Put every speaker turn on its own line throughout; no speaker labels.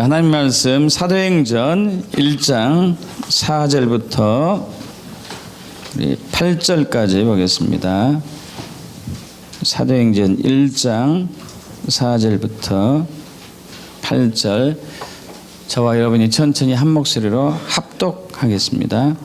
하나님 말씀 사도행전 1장 4절부터 8절까지 보겠습니다. 사도행전 1장 4절부터 8절, 저와 여러분이 천천히 한 목소리로 합독하겠습니다.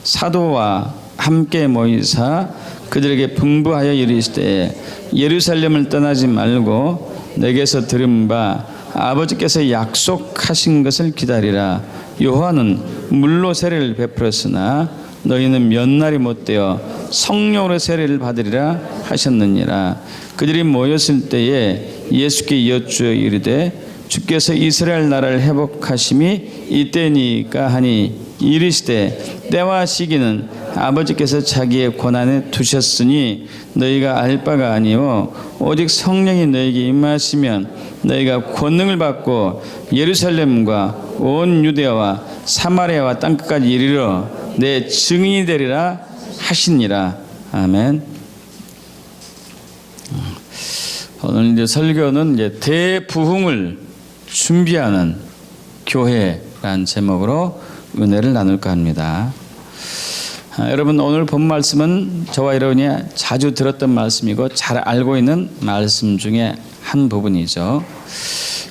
사도와 함께 모이사 그들에게 분부하여 이르시되 예루살렘을 떠나지 말고 내게서 들은 바 아버지께서 약속하신 것을 기다리라. 요한은 물로 세례를 베풀었으나 너희는 몇 날이 못되어 성령으로 세례를 받으리라 하셨느니라. 그들이 모였을 때에 예수께 여쭈어 이르되 주께서 이스라엘 나라를 회복하심이 이때니까 하니 이르시되 때와 시기는 아버지께서 자기의 권한에 두셨으니 너희가 알 바가 아니요 오직 성령이 너희에게 임하시면 너희가 권능을 받고 예루살렘과 온 유대와 사마리아와 땅끝까지 이르러 내 증인이 되리라 하시니라. 아멘. 오늘 이제 설교는 이제 대부흥을 준비하는 교회라는 제목으로 은혜를 나눌까 합니다. 여러분, 오늘 본 말씀은 저와 여러분이 자주 들었던 말씀이고 잘 알고 있는 말씀 중에 한 부분이죠.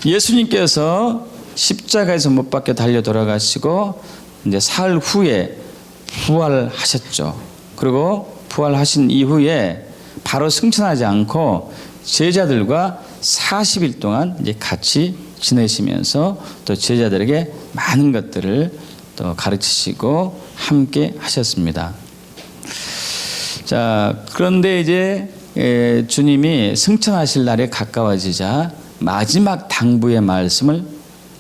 예수님께서 십자가에서 못 박혀 달려 돌아가시고 이제 사흘 후에 부활하셨죠. 그리고 부활하신 이후에 바로 승천하지 않고 제자들과 40일 동안 이제 같이 지내시면서 또 제자들에게 많은 것들을 또 가르치시고 함께 하셨습니다. 자, 그런데 이제 주님이 승천하실 날이 가까워지자 마지막 당부의 말씀을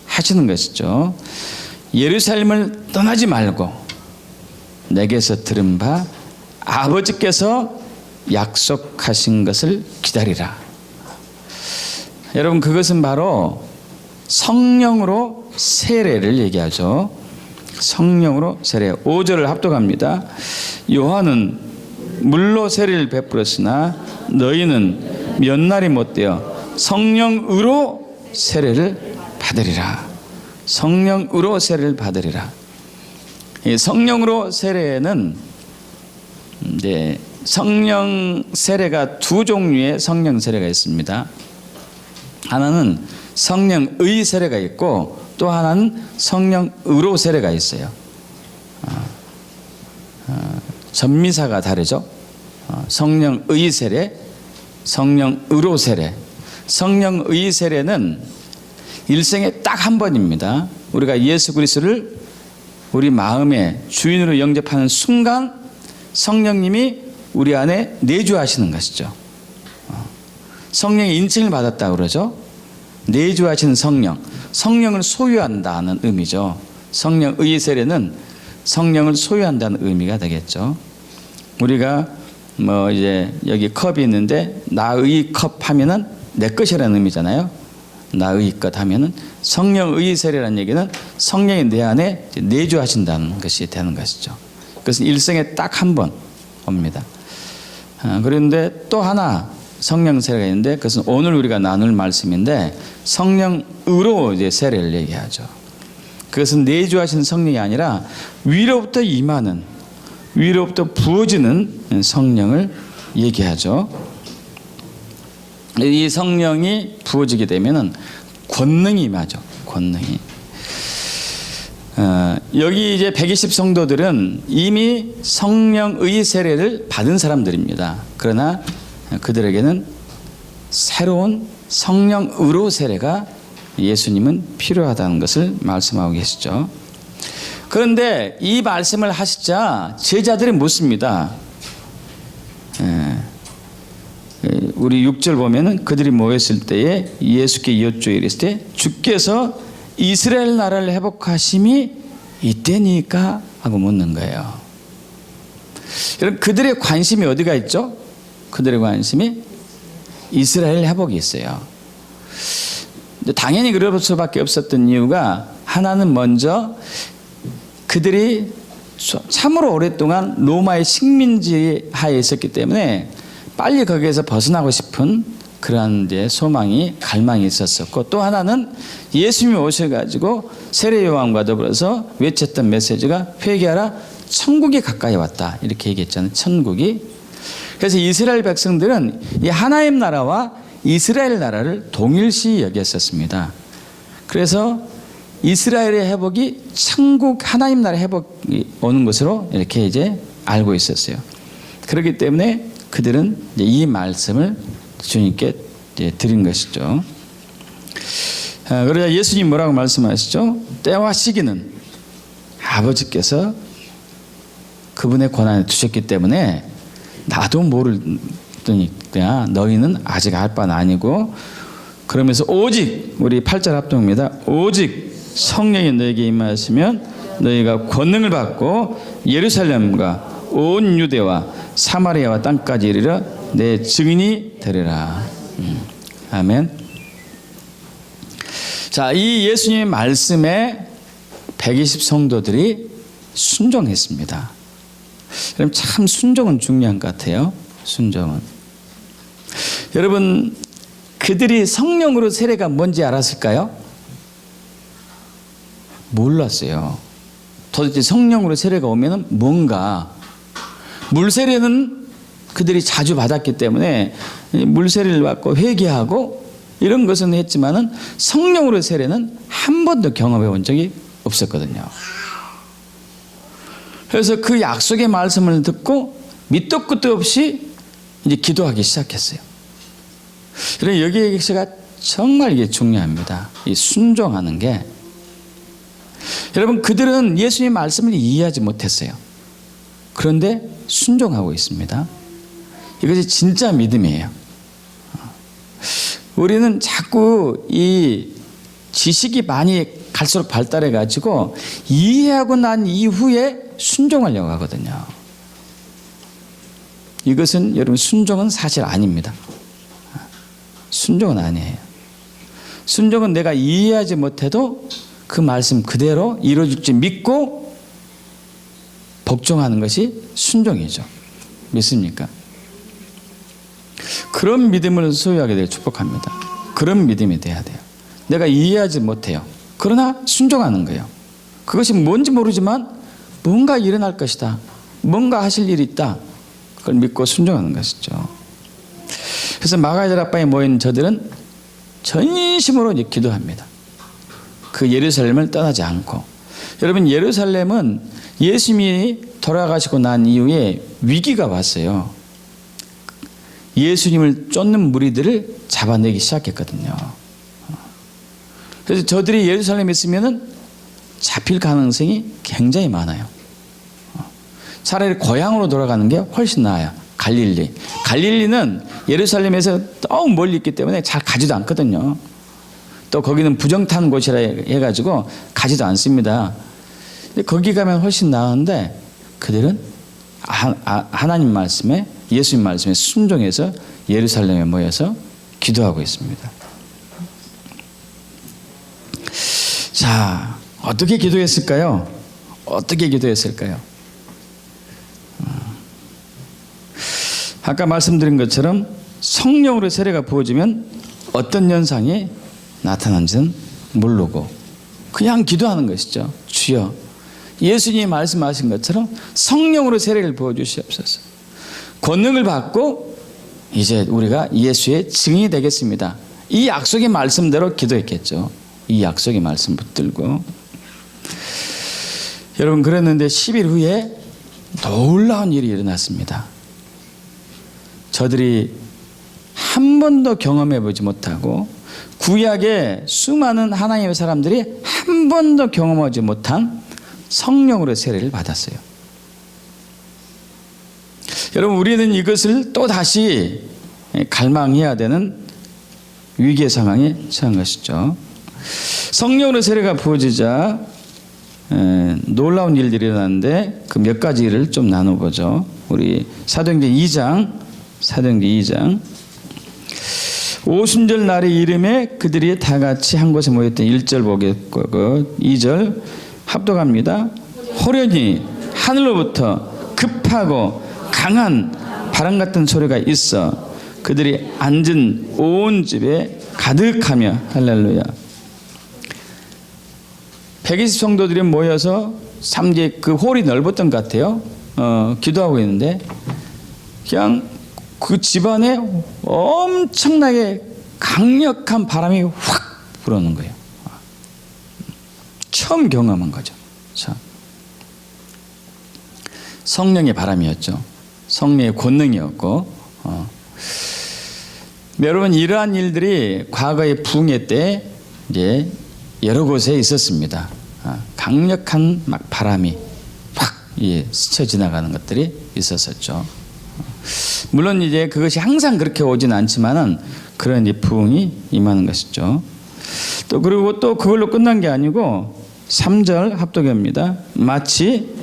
하시는 것이죠. 예루살렘을 떠나지 말고 내게서 들은 바 아버지께서 약속하신 것을 기다리라. 여러분, 그것은 바로 성령으로 세례를 얘기하죠. 성령으로 세례. 5절을 합독합니다. 요한은 물로 세례를 베풀었으나 너희는 몇 날이 못되어 성령으로 세례를 받으리라. 성령으로 세례를 받으리라. 이 성령으로 세례는 이제 성령 세례가 두 종류의 성령 세례가 있습니다. 하나는 성령의 세례가 있고 또 하나는 성령으로 세례가 있어요. 전미사가 다르죠. 성령의 세례, 성령으로 세례. 성령의 세례는 일생에 딱 한 번입니다. 우리가 예수 그리스도를 우리 마음의 주인으로 영접하는 순간 성령님이 우리 안에 내주하시는 것이죠. 성령의 인칭을 받았다고 그러죠. 내주하시는 성령, 성령을 소유한다는 의미죠. 성령의 세례는 성령을 소유한다는 의미가 되겠죠. 우리가 뭐 이제 여기 컵이 있는데 나의 컵 하면은 내 것이라는 의미잖아요. 나의 것 하면은 성령의 세례라는 얘기는 성령이 내 안에 내주하신다는 것이 되는 것이죠. 그것은 일생에 딱 한 번 옵니다. 그런데 또 하나 성령 세례가 있는데 그것은 오늘 우리가 나눌 말씀인데 성령으로 이제 세례를 얘기하죠. 그것은 내주하신 성령이 아니라 위로부터 임하는, 위로부터 부어지는 성령을 얘기하죠. 이 성령이 부어지게 되면은 권능이 임하죠. 권능이. 여기 이제 120 성도들은 이미 성령의 세례를 받은 사람들입니다. 그러나 그들에게는 새로운 성령으로 세례가 예수님은 필요하다는 것을 말씀하고 계시죠. 그런데 이 말씀을 하시자 제자들이 묻습니다. 우리 6절 보면은 그들이 모였을 때에 예수께 여쭈어 이르시되 주께서 이스라엘 나라를 회복하심이 이때니까 하고 묻는 거예요. 여러분, 그들의 관심이 어디가 있죠? 그들의 관심이 이스라엘 회복이 있어요. 당연히 그럴 수밖에 없었던 이유가 하나는 먼저 그들이 참으로 오랫동안 로마의 식민지 하에 있었기 때문에 빨리 거기에서 벗어나고 싶은 그러한 이제 소망이 갈망이 있었었고, 또 하나는 예수님이 오셔가지고 세례 요한과 더불어서 외쳤던 메시지가 회개하라, 천국이 가까이 왔다, 이렇게 얘기했잖아요. 천국이. 그래서 이스라엘 백성들은 이 하나님 나라와 이스라엘 나라를 동일시 여겼었습니다. 그래서 이스라엘의 회복이 천국 하나님 나라 회복이 오는 것으로 이렇게 이제 알고 있었어요. 그렇기 때문에 그들은 이제 이 말씀을 주님께 이제 드린 것이죠. 그러자 예수님 뭐라고 말씀하시죠? 때와 시기는 아버지께서 그분의 권한에 두셨기 때문에 나도 모르니까 너희는 아직 알 바는 아니고, 그러면서 오직, 우리 8절 합동입니다. 오직 성령이 너에게 임하시면 너희가 권능을 받고 예루살렘과 온 유대와 사마리아와 땅까지 이르러 내 증인이 되리라. 아멘. 자, 이 예수님의 말씀에 120 성도들이 순종했습니다. 그럼 참 순종은 중요한 것 같아요. 순종은. 여러분, 그들이 성령으로 세례가 뭔지 알았을까요? 몰랐어요. 도대체 성령으로 세례가 오면은 뭔가, 물세례는 그들이 자주 받았기 때문에 물세례를 받고 회개하고 이런 것은 했지만은 성령으로 세례는 한 번도 경험해 본 적이 없었거든요. 그래서 그 약속의 말씀을 듣고 밑도 끝도 없이 이제 기도하기 시작했어요. 그래서 여기에서가 정말 이게 중요합니다. 이 순종하는 게. 여러분, 그들은 예수님의 말씀을 이해하지 못했어요. 그런데 순종하고 있습니다. 이것이 진짜 믿음이에요. 우리는 자꾸 이 지식이 많이 갈수록 발달해 가지고 이해하고 난 이후에 순종하려고 하거든요. 이것은 여러분, 순종은 사실 아닙니다. 순종은 아니에요. 순종은 내가 이해하지 못해도 그 말씀 그대로 이루어질지 믿고 복종하는 것이 순종이죠. 믿습니까? 그런 믿음을 소유하게 되길 축복합니다. 그런 믿음이 돼야 돼요. 내가 이해하지 못해요. 그러나 순종하는 거예요. 그것이 뭔지 모르지만 뭔가 일어날 것이다, 뭔가 하실 일이 있다, 그걸 믿고 순종하는 것이죠. 그래서 마가다락방에 모인 저들은 전심으로 이제 기도합니다. 그 예루살렘을 떠나지 않고. 여러분, 예루살렘은 예수님이 돌아가시고 난 이후에 위기가 왔어요. 예수님을 쫓는 무리들을 잡아내기 시작했거든요. 그래서 저들이 예루살렘에 있으면은 잡힐 가능성이 굉장히 많아요. 차라리 고향으로 돌아가는 게 훨씬 나아요. 갈릴리. 갈릴리는 예루살렘에서 너무 멀리 있기 때문에 잘 가지도 않거든요. 또 거기는 부정탄 곳이라 해가지고 가지도 않습니다. 근데 거기 가면 훨씬 나은데 그들은 하나님 말씀에, 예수님 말씀에 순종해서 예루살렘에 모여서 기도하고 있습니다. 자, 어떻게 기도했을까요? 어떻게 기도했을까요? 아까 말씀드린 것처럼 성령으로 세례가 부어지면 어떤 현상이 나타난지는 모르고 그냥 기도하는 것이죠. 주여, 예수님이 말씀하신 것처럼 성령으로 세례를 부어주시옵소서. 권능을 받고 이제 우리가 예수의 증인이 되겠습니다. 이 약속의 말씀대로 기도했겠죠. 이 약속의 말씀 붙들고. 여러분, 그랬는데 10일 후에 놀라운 일이 일어났습니다. 저들이 한 번도 경험해 보지 못하고 구약의 수많은 하나님의 사람들이 한 번도 경험하지 못한 성령으로 세례를 받았어요. 여러분, 우리는 이것을 또 다시 갈망해야 되는 위기의 상황에 처한 것이죠. 성령으로 세례가 부어지자 놀라운 일들이 일어났는데 그 몇 가지를 좀 나눠보죠. 우리 사도행전 2장 오순절 날의 이름에 그들이 다 같이 한 곳에 모였던 1절 보겠고 2절 합독합니다. 호련히 하늘로부터 급하고 강한 바람 같은 소리가 있어 그들이 앉은 온 집에 가득하며 할렐루야. 120 성도들이 모여서 삼재 그 홀이 넓었던 것 같아요. 기도하고 있는데 그냥 그 집안에 엄청나게 강력한 바람이 확 불어오는 거예요. 처음 경험한 거죠. 자, 성령의 바람이었죠. 성령의 권능이었고, 여러분 이러한 일들이 과거의 붕괴 때 이제 여러 곳에 있었습니다. 강력한 막 바람이 확 스쳐 지나가는 것들이 있었었죠. 물론 이제 그것이 항상 그렇게 오진 않지만은 그런 이제 부흥이 임하는 것이죠. 또 그리고 또 그걸로 끝난 게 아니고 3절 합독입니다. 마치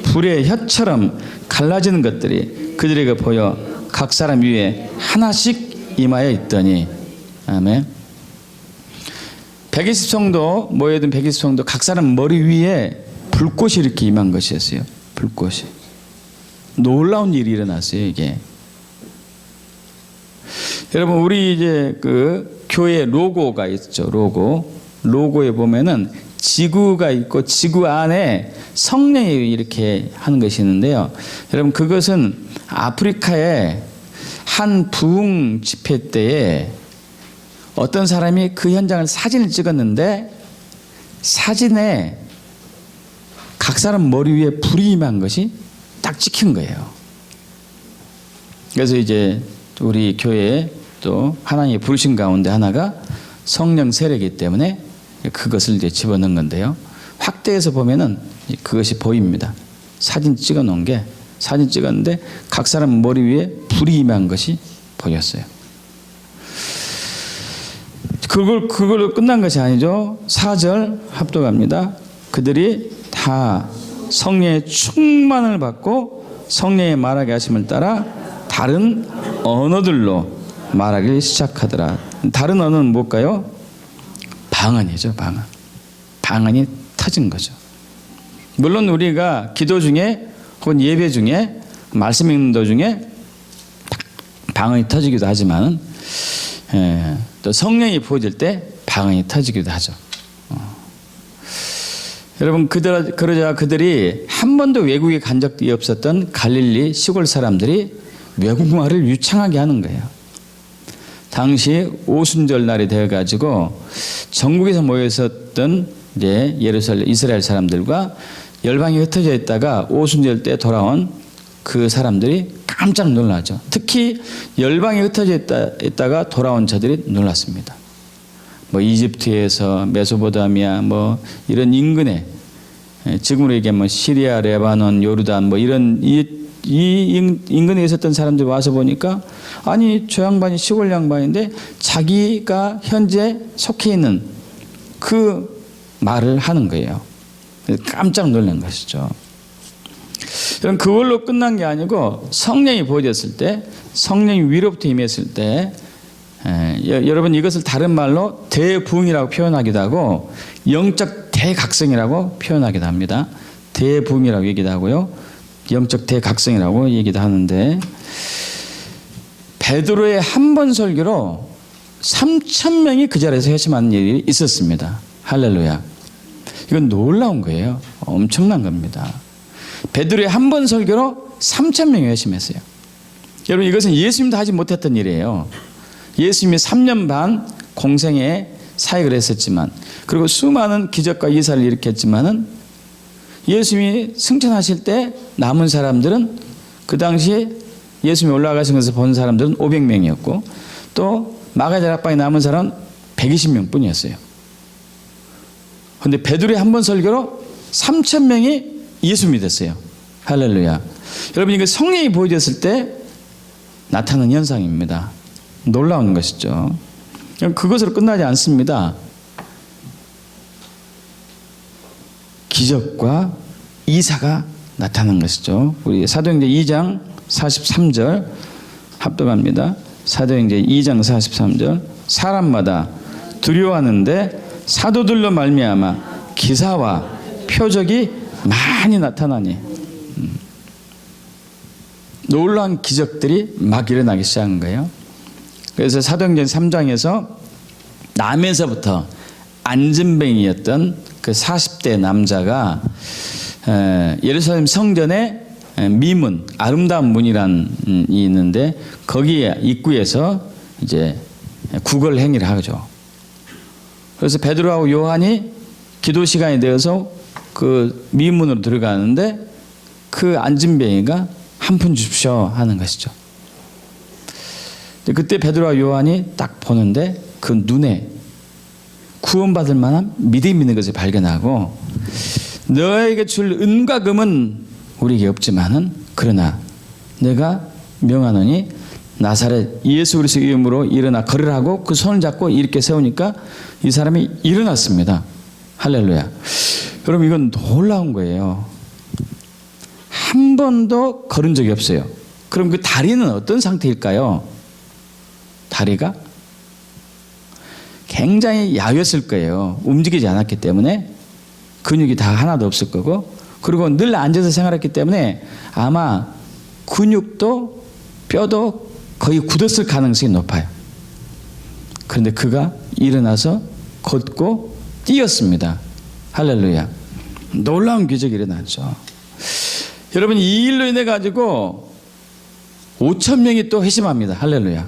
불의 혀처럼 갈라지는 것들이 그들에게 보여 각 사람 위에 하나씩 임하여 있더니 아멘. 120 성도 모여든 120 성도 각 사람 머리 위에 불꽃이 이렇게 임한 것이었어요. 불꽃이. 놀라운 일이 일어났어요, 이게. 여러분, 우리 이제 그 교회 로고가 있죠, 로고. 로고에 보면은 지구가 있고 지구 안에 성령이 이렇게 하는 것이 있는데요. 여러분, 그것은 아프리카의 한 부흥 집회 때에 어떤 사람이 그 현장을 사진을 찍었는데 사진에 각 사람 머리 위에 불이 임한 것이 딱 찍힌 거예요. 그래서 이제 우리 교회에 또 하나님이 부르신 가운데 하나가 성령 세례이기 때문에 그것을 이제 집어넣은 건데요. 확대해서 보면은 그것이 보입니다. 사진 찍어 놓은 게 사진 찍었는데 각 사람 머리 위에 불이 임한 것이 보였어요. 그걸로 끝난 것이 아니죠. 4절 합독합니다. 그들이 다 성령의 충만을 받고 성령의 말하게 하심을 따라 다른 언어들로 말하기 시작하더라. 다른 언어는 뭘까요? 방언이죠, 방언. 방언이 터진 거죠. 물론 우리가 기도 중에 혹은 예배 중에 말씀 읽는 도중에 방언이 터지기도 하지만 또 성령이 부어질 때 방언이 터지기도 하죠. 여러분 그러자 그들이 한 번도 외국에 간 적이 없었던 갈릴리 시골 사람들이 외국말을 유창하게 하는 거예요. 당시 오순절 날이 되어가지고 전국에서 모여 있었던 이제 예루살렘 이스라엘 사람들과 열방이 흩어져 있다가 오순절 때 돌아온 그 사람들이 깜짝 놀라죠. 특히 열방이 흩어져 있다가 돌아온 저들이 놀랐습니다. 뭐 이집트에서 메소포타미아 뭐 이런 인근에 지금으로 얘기하면 시리아, 레바논, 요르단 뭐 이런 이 인근에 있었던 사람들 와서 보니까 아니 저 양반이 시골 양반인데 자기가 현재 속해 있는 그 말을 하는 거예요. 깜짝 놀란 것이죠. 그럼 그걸로 끝난 게 아니고 성령이 부어졌을 때 성령이 위로부터 임했을 때 여러분 이것을 다른 말로 대부흥이라고 표현하기도 하고 영적 대각성이라고 표현하기도 합니다. 대부흥이라고 얘기도 하고요. 영적 대각성이라고 얘기도 하는데 베드로의 한 번 설교로 3,000명이 그 자리에서 회심하는 일이 있었습니다. 할렐루야. 이건 놀라운 거예요. 엄청난 겁니다. 베드로의 한 번 설교로 3,000명이 회심했어요. 여러분 이것은 예수님도 하지 못했던 일이에요. 예수님이 3년 반 공생에 사역을 했었지만 그리고 수많은 기적과 이사를 일으켰지만은 예수님이 승천하실 때 남은 사람들은 그 당시에 예수님이 올라가신 것을 본 사람들은 500명이었고 또 마가다락방에 남은 사람은 120명 뿐이었어요. 그런데 베드로의 한 번 설교로 3,000명이 예수 믿었어요. 할렐루야. 여러분 이거 성령이 보여졌을 때 나타나는 현상입니다. 놀라운 것이죠. 그것으로 끝나지 않습니다. 기적과 이사가 나타난 것이죠. 우리 사도행전 2장 43절 합독합니다. 사도행전 2장 43절 사람마다 두려워하는데 사도들로 말미암아 기사와 표적이 많이 나타나니 놀라운 기적들이 막 일어나기 시작한 거예요. 그래서 사도행전 3장에서 남에서부터 안진뱅이였던 그 40대 남자가 예루살렘 성전에 미문, 아름다운 문이란 이 있는데 거기 입구에서 이제 구걸 행위를 하죠. 그래서 베드로하고 요한이 기도 시간이 되어서 그 미문으로 들어가는데 그 안진뱅이가 한 푼 주십시오 하는 것이죠. 그때 베드로와 요한이 딱 보는데 그 눈에 구원받을 만한 믿음 있는 것을 발견하고 너에게 줄 은과 금은 우리에게 없지만은 그러나 내가 명하노니 나사렛 예수 그리스도의 이름으로 일어나 걸으라고 그 손을 잡고 이렇게 세우니까 이 사람이 일어났습니다. 할렐루야. 여러분 이건 놀라운 거예요. 한 번도 걸은 적이 없어요. 그럼 그 다리는 어떤 상태일까요? 다리가 굉장히 야였을 거예요. 움직이지 않았기 때문에 근육이 다 하나도 없을 거고 그리고 늘 앉아서 생활했기 때문에 아마 근육도 뼈도 거의 굳었을 가능성이 높아요. 그런데 그가 일어나서 걷고 뛰었습니다. 할렐루야. 놀라운 기적이 일어났죠. 여러분 이 일로 인해 가지고 5천 명이 또 회심합니다. 할렐루야.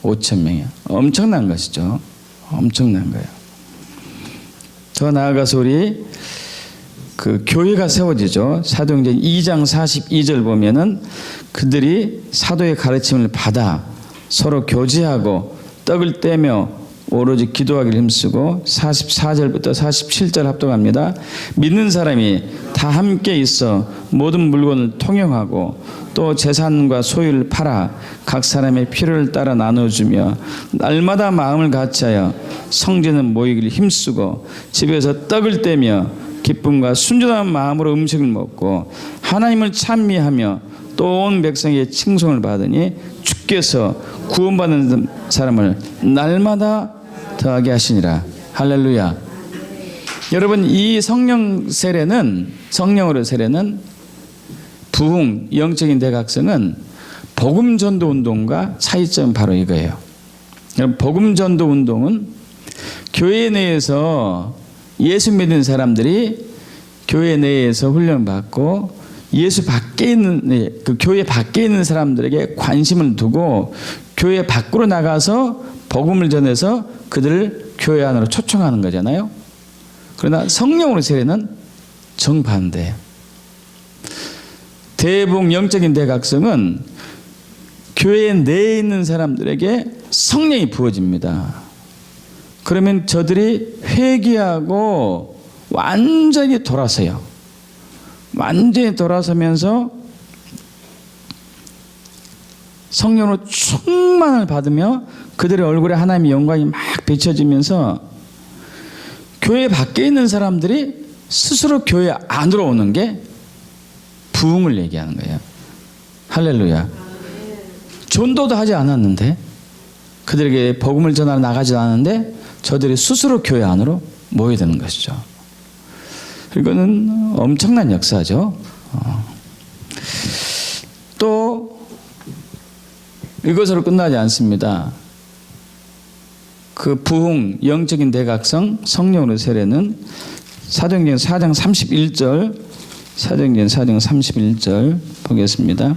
5천 명이요. 엄청난 것이죠. 엄청난 거예요. 더 나아가서 우리 그 교회가 세워지죠. 사도행전 2장 42절 보면은 그들이 사도의 가르침을 받아 서로 교제하고 떡을 떼며 오로지 기도하기를 힘쓰고 44절부터 47절 합독합니다. 믿는 사람이 다 함께 있어 모든 물건을 통용하고 또 재산과 소유를 팔아 각 사람의 필요를 따라 나눠주며 날마다 마음을 같이하여 성전에 모이기를 힘쓰고 집에서 떡을 떼며 기쁨과 순전한 마음으로 음식을 먹고 하나님을 찬미하며 또 온 백성의 칭송을 받으니 주께서 구원받는 사람을 날마다 더하게 하시니라. 할렐루야. 여러분 이 성령 세례는 성령으로 세례는 부흥 영적인 대각성은 복음 전도 운동과 차이점은 바로 이거예요. 여러분 복음 전도 운동은 교회 내에서 예수 믿는 사람들이 교회 내에서 훈련받고 예수 밖에 있는 그 교회 밖에 있는 사람들에게 관심을 두고 교회 밖으로 나가서 복음을 전해서 그들을 교회 안으로 초청하는 거잖아요. 그러나 성령으로 세례는 정반대예요. 대부흥 영적인 대각성은 교회 내에 있는 사람들에게 성령이 부어집니다. 그러면 저들이 회개하고 완전히 돌아서요. 완전히 돌아서면서 성령으로 충만을 받으며 그들의 얼굴에 하나님의 영광이 막 비춰지면서 교회 밖에 있는 사람들이 스스로 교회 안으로 오는 게 부흥을 얘기하는 거예요. 할렐루야. 전도도 하지 않았는데 그들에게 복음을 전하러 나가지 않았는데 저들이 스스로 교회 안으로 모여드는 것이죠. 이거는 엄청난 역사죠. 또 이것으로 끝나지 않습니다. 그 부흥 영적인 대각성 성령으로 세례는 사도행전 4장 31절 사도행전 4장 31절 보겠습니다.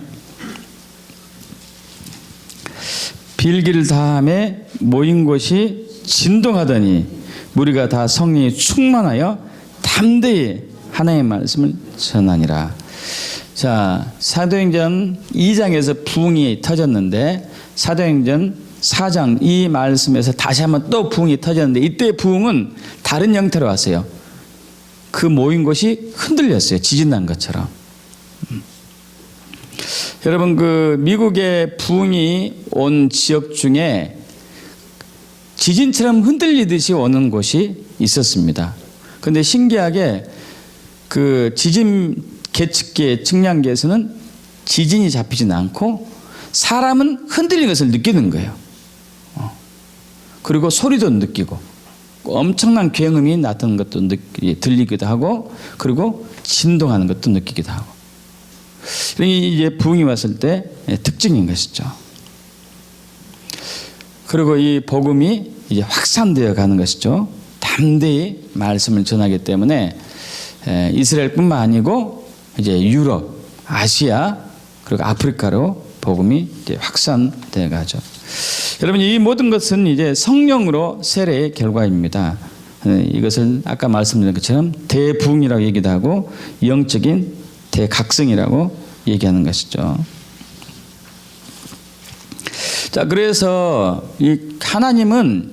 빌기를 다함에 모인 곳이 진동하더니 무리가 다 성령이 충만하여 담대히 하나님의 말씀을 전하니라. 자, 사도행전 2장에서 부흥이 터졌는데 사도행전 4장 이 말씀에서 다시 한번 또 부흥이 터졌는데 이때 부흥은 다른 형태로 왔어요. 그 모인 곳이 흔들렸어요. 지진 난 것처럼. 여러분 그 미국의 부흥이 온 지역 중에 지진처럼 흔들리듯이 오는 곳이 있었습니다. 그런데 신기하게 그 지진 계측계 측량계에서는 지진이 잡히진 않고 사람은 흔들리는 것을 느끼는 거예요. 그리고 소리도 느끼고 엄청난 굉음이 나타나는 것도 들리기도 하고 그리고 진동하는 것도 느끼기도 하고 이게 부흥이 왔을 때 특징인 것이죠. 그리고 이 복음이 이제 확산되어 가는 것이죠. 담대히 말씀을 전하기 때문에 이스라엘뿐만 아니고 이제 유럽, 아시아 그리고 아프리카로 복음이 이제 확산되어 가죠. 여러분, 이 모든 것은 이제 성령으로 세례의 결과입니다. 이것을 아까 말씀드린 것처럼 대부흥이라고 얘기도 하고 영적인 대각성이라고 얘기하는 것이죠. 자, 그래서 이 하나님은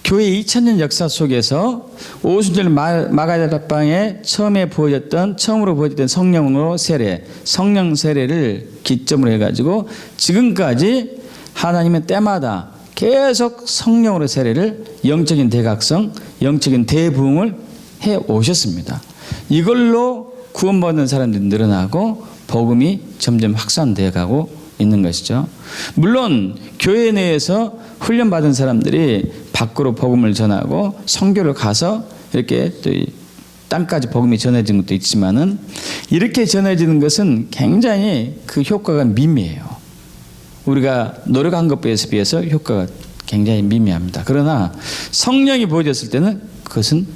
교회 2000년 역사 속에서 오순절 마가다락방에 처음으로 보여졌던 성령으로 세례, 성령 세례를 기점으로 해가지고 지금까지 하나님은 때마다 계속 성령으로 세례를 영적인 대각성, 영적인 대부흥을 해 오셨습니다. 이걸로 구원받는 사람들이 늘어나고 복음이 점점 확산되어 가고 있는 것이죠. 물론 교회 내에서 훈련받은 사람들이 밖으로 복음을 전하고 선교를 가서 이렇게 또 땅까지 복음이 전해지는 것도 있지만은 이렇게 전해지는 것은 굉장히 그 효과가 미미해요. 우리가 노력한 것에 비해서 효과가 굉장히 미미합니다. 그러나 성령이 보여졌을 때는 그것은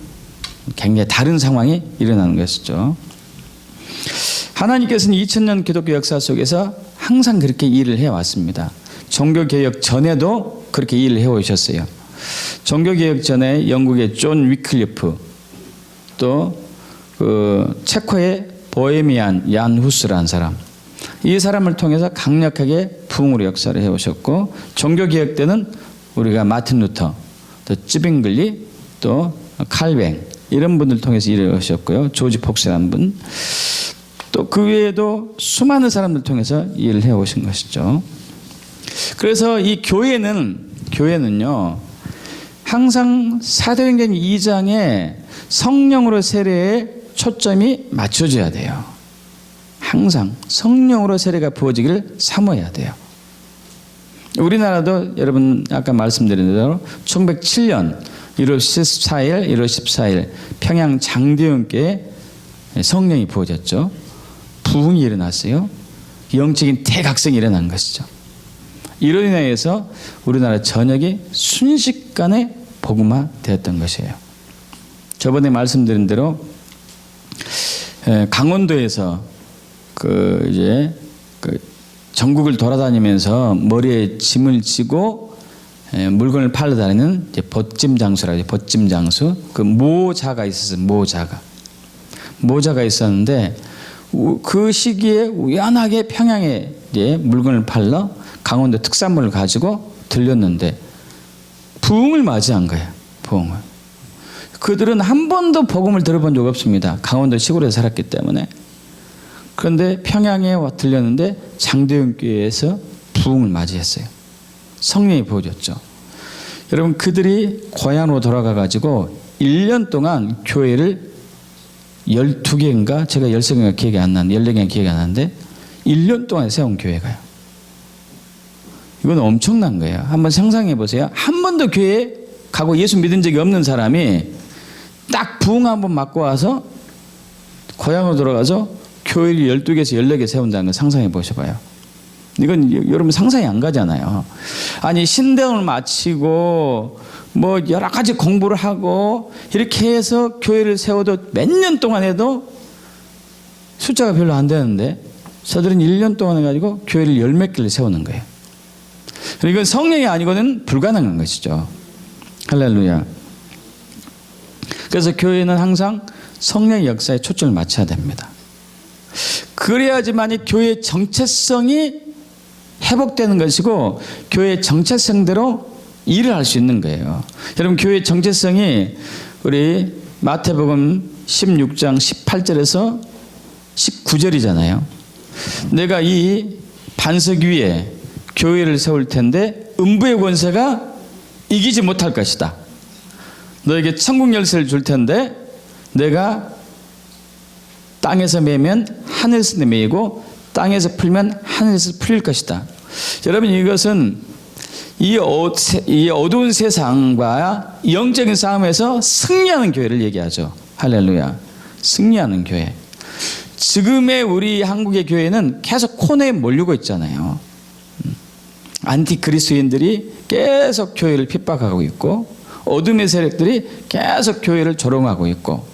굉장히 다른 상황이 일어나는 것이죠. 하나님께서는 2000년 기독교 역사 속에서 항상 그렇게 일을 해왔습니다. 종교개혁 전에도 그렇게 일을 해오셨어요. 종교개혁 전에 영국의 존 위클리프, 또 체코의 보헤미안 얀 후스라는 사람, 이 사람을 통해서 강력하게 부흥으로 역사를 해오셨고, 종교개혁 때는 우리가 마틴 루터, 또 쯔빙글리, 또 칼뱅 이런 분들 통해서 일을 하셨고요. 조지 폭스라는 분, 또 그 외에도 수많은 사람들 통해서 일을 해오신 것이죠. 그래서 이 교회는요 항상 사도행전 2장에 성령으로 세례에 초점이 맞춰져야 돼요. 항상 성령으로 세례가 부어지기를 사모해야 돼요. 우리나라도 여러분 아까 말씀드린 대로 1907년 1월 14일 평양 장대원교회에 성령이 부어졌죠. 부흥이 일어났어요. 영적인 대각성이 일어난 것이죠. 이로 인해서 우리나라 전역이 순식간에 복음화 되었던 것이에요. 저번에 말씀드린 대로 강원도에서 전국을 돌아다니면서 머리에 짐을 지고 물건을 팔러 다니는 벗짐 장수라고 해요. 벗짐 장수. 그 모자가 있었어요. 모자가 있었는데 그 시기에 우연하게 평양에 물건을 팔러 강원도 특산물을 가지고 들렸는데 부흥을 맞이한 거예요. 부흥을. 그들은 한 번도 복음을 들어본 적 없습니다. 강원도 시골에 살았기 때문에. 그런데 평양에 들렸는데 장대현 교회에서 부흥을 맞이했어요. 성령이 부어졌죠. 여러분, 그들이 고향으로 돌아가 가지고 1년 동안 교회를 12개인가 제가 13개가 기억이 안 나는데 14개가 기억이 안 나는데 1년 동안 세운 교회가요. 이건 엄청난 거예요. 한번 상상해 보세요. 한 번도 교회에 가고 예수 믿은 적이 없는 사람이 딱 부흥 한번 맞고 와서 고향으로 돌아가서 교회를 12개에서 14개 세운다는 걸 상상해 보셔봐요. 이건 여러분 상상이 안 가잖아요. 아니, 신대원을 마치고 뭐 여러 가지 공부를 하고 이렇게 해서 교회를 세워도 몇 년 동안 해도 숫자가 별로 안 되는데 저들은 1년 동안 해가지고 교회를 10몇 개를 세우는 거예요. 이건 성령이 아니고는 불가능한 것이죠. 할렐루야. 그래서 교회는 항상 성령의 역사에 초점을 맞춰야 됩니다. 그래야지만 교회의 정체성이 회복되는 것이고 교회의 정체성대로 일을 할 수 있는 거예요. 여러분, 교회의 정체성이 우리 마태복음 16장 18절에서 19절이잖아요. 내가 이 반석 위에 교회를 세울 텐데 음부의 권세가 이기지 못할 것이다. 너에게 천국 열쇠를 줄 텐데 내가 땅에서 매면 하늘에서 매이고 땅에서 풀면 하늘에서 풀릴 것이다. 여러분, 이것은 이 어두운 세상과 영적인 싸움에서 승리하는 교회를 얘기하죠. 할렐루야. 승리하는 교회. 지금의 우리 한국의 교회는 계속 코너에 몰리고 있잖아요. 안티그리스도인들이 계속 교회를 핍박하고 있고 어둠의 세력들이 계속 교회를 조롱하고 있고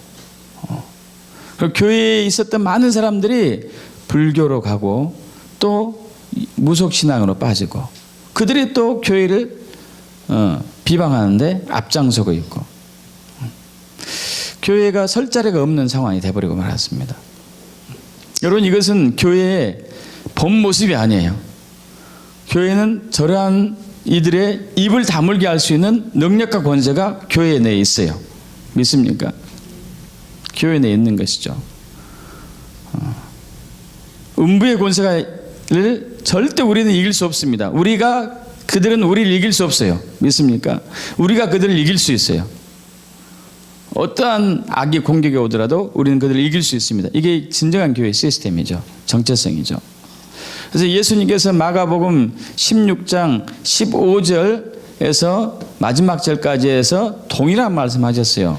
그리고 교회에 있었던 많은 사람들이 불교로 가고 또 무속신앙으로 빠지고 그들이 또 교회를 비방하는데 앞장서고 있고 교회가 설 자리가 없는 상황이 돼버리고 말았습니다. 여러분 이것은 교회의 본 모습이 아니에요. 교회는 저러한 이들의 입을 다물게 할 수 있는 능력과 권세가 교회 내에 있어요. 믿습니까? 교회 내에 있는 것이죠. 음부의 권세를 절대 우리는 이길 수 없습니다. 그들은 우리를 이길 수 없어요. 믿습니까? 우리가 그들을 이길 수 있어요. 어떠한 악이 공격이 오더라도 우리는 그들을 이길 수 있습니다. 이게 진정한 교회의 시스템이죠. 정체성이죠. 그래서 예수님께서 마가복음 16장 15절에서 마지막 절까지 해서 동일한 말씀하셨어요.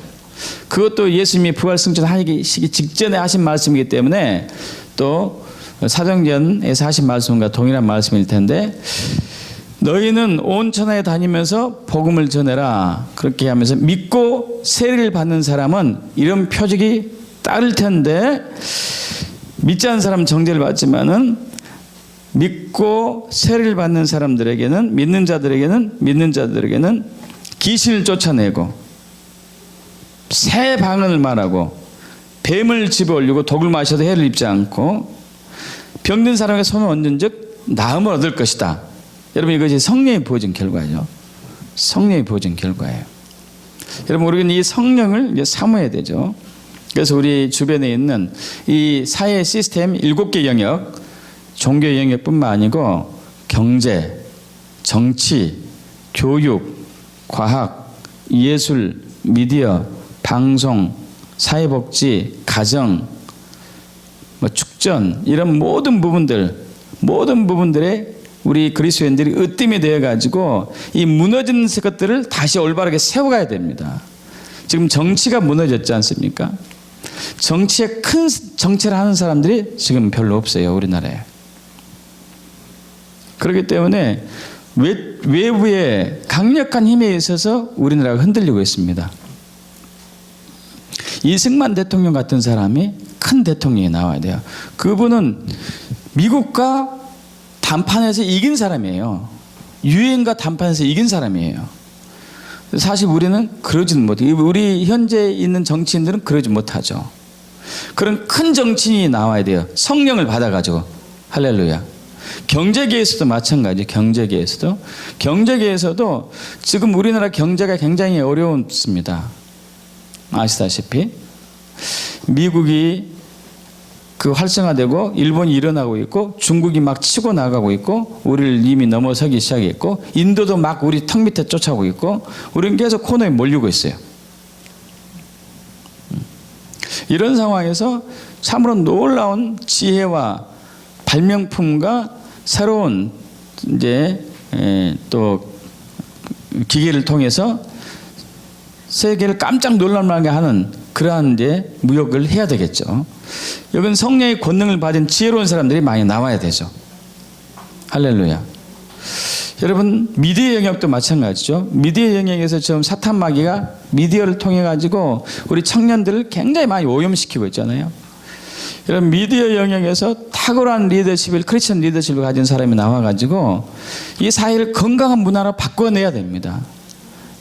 그것도 예수님이 부활 승천하시기 직전에 하신 말씀이기 때문에 또 사도행전에서 하신 말씀과 동일한 말씀일 텐데 너희는 온 천하에 다니면서 복음을 전해라. 그렇게 하면서 믿고 세례를 받는 사람은 이런 표적이 따를 텐데 믿지 않는 사람은 정죄를 받지만은 믿고 세례를 받는 사람들에게는 믿는 자들에게는 귀신을 쫓아내고 새 방언을 말하고 뱀을 집어 올리고 독을 마셔도 해를 입지 않고 병든 사람에게 손을 얹은즉 나음을 얻을 것이다. 여러분 이것이 성령이 부어진 결과죠. 성령이 부어진 결과예요. 여러분 우리는 이 성령을 이제 사모해야 되죠. 그래서 우리 주변에 있는 이 사회 시스템 7개 영역, 종교 영역뿐만 아니고 경제, 정치, 교육, 과학, 예술, 미디어, 방송, 사회복지, 가정, 축전 이런 모든 부분들에 우리 그리스도인들이 으뜸이 되어가지고 이 무너진 것들을 다시 올바르게 세워가야 됩니다. 지금 정치가 무너졌지 않습니까? 정치에 큰 정체를 하는 사람들이 지금 별로 없어요. 우리나라에. 그렇기 때문에 외부의 강력한 힘에 있어서 우리나라가 흔들리고 있습니다. 이승만 대통령 같은 사람이 큰 대통령이 나와야 돼요. 그분은 미국과 담판에서 이긴 사람이에요. 유엔과 담판에서 이긴 사람이에요. 사실 우리는 그러지는 못해요. 우리 현재 있는 정치인들은 그러지 못하죠. 그런 큰 정치인이 나와야 돼요. 성령을 받아가지고. 할렐루야. 경제계에서도 마찬가지예요. 경제계에서도 지금 우리나라 경제가 굉장히 어려웠습니다. 아시다시피 미국이 활성화되고 일본이 일어나고 있고 중국이 막 치고 나가고 있고 우리를 이미 넘어서기 시작했고 인도도 막 우리 턱 밑에 쫓아오고 있고 우리는 계속 코너에 몰리고 있어요. 이런 상황에서 참으로 놀라운 지혜와 발명품과 새로운 이제 또 기계를 통해서 세계를 깜짝 놀랄만하게 하는 그러한 이제 무역을 해야 되겠죠. 여기는 성령의 권능을 받은 지혜로운 사람들이 많이 나와야 되죠. 할렐루야. 여러분 미디어 영역도 마찬가지죠. 미디어 영역에서 지금 사탄 마귀가 미디어를 통해 가지고 우리 청년들을 굉장히 많이 오염시키고 있잖아요. 여러분 미디어 영역에서 탁월한 리더십을 크리스천 리더십을 가진 사람이 나와가지고 이 사회를 건강한 문화로 바꿔내야 됩니다.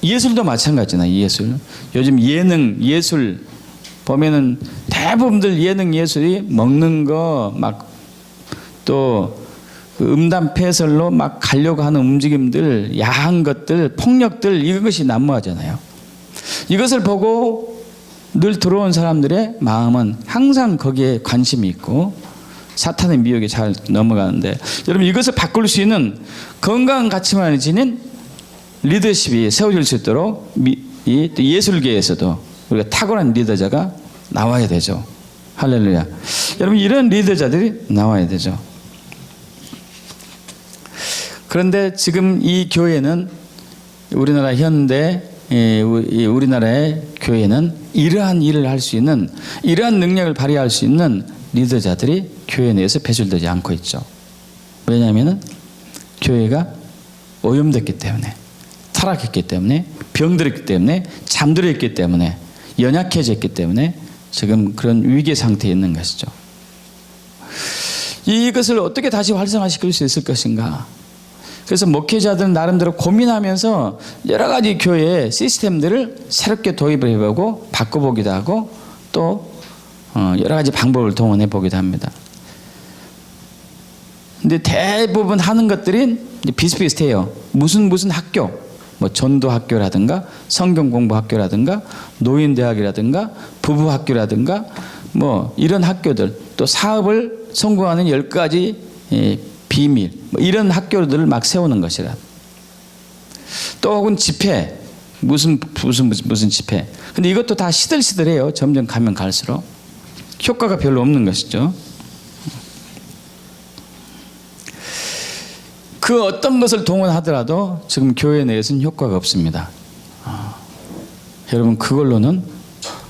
예술도 마찬가지나 예술. 요즘 예술 보면은 대부분들 예능 예술이 먹는 거 막 또 음담 패설로 막 가려고 하는 움직임들, 야한 것들, 폭력들 이것이 난무하잖아요. 이것을 보고 늘 들어온 사람들의 마음은 항상 거기에 관심이 있고 사탄의 미혹에 잘 넘어가는데 여러분 이것을 바꿀 수 있는 건강한 가치만을 지닌 리더십이 세워질 수 있도록 예술계에서도 우리가 탁월한 리더자가 나와야 되죠. 할렐루야. 여러분 이런 리더자들이 나와야 되죠. 그런데 지금 이 교회는 우리나라 현대 우리나라의 교회는 이러한 일을 할 수 있는 이러한 능력을 발휘할 수 있는 리더자들이 교회 내에서 배출되지 않고 있죠. 왜냐하면 교회가 오염됐기 때문에, 타락했기 때문에, 병들었기 때문에, 잠들었기 때문에, 연약해졌기 때문에 지금 그런 위기 상태에 있는 것이죠. 이것을 어떻게 다시 활성화시킬 수 있을 것인가? 그래서 목회자들은 나름대로 고민하면서 여러 가지 교회의 시스템들을 새롭게 도입을 해보고 바꿔보기도 하고 또 여러 가지 방법을 동원해 보기도 합니다. 근데 대부분 하는 것들이 비슷비슷해요. 무슨 학교, 뭐 전도학교라든가 성경공부학교라든가 노인대학이라든가 부부학교라든가 뭐 이런 학교들, 또 사업을 성공하는 10가지 비밀, 뭐 이런 학교들을 막 세우는 것이라. 또 혹은 집회, 무슨 집회. 근데 이것도 다 시들시들해요. 점점 가면 갈수록 효과가 별로 없는 것이죠. 그 어떤 것을 동원하더라도 지금 교회 내에서는 효과가 없습니다. 여러분, 그걸로는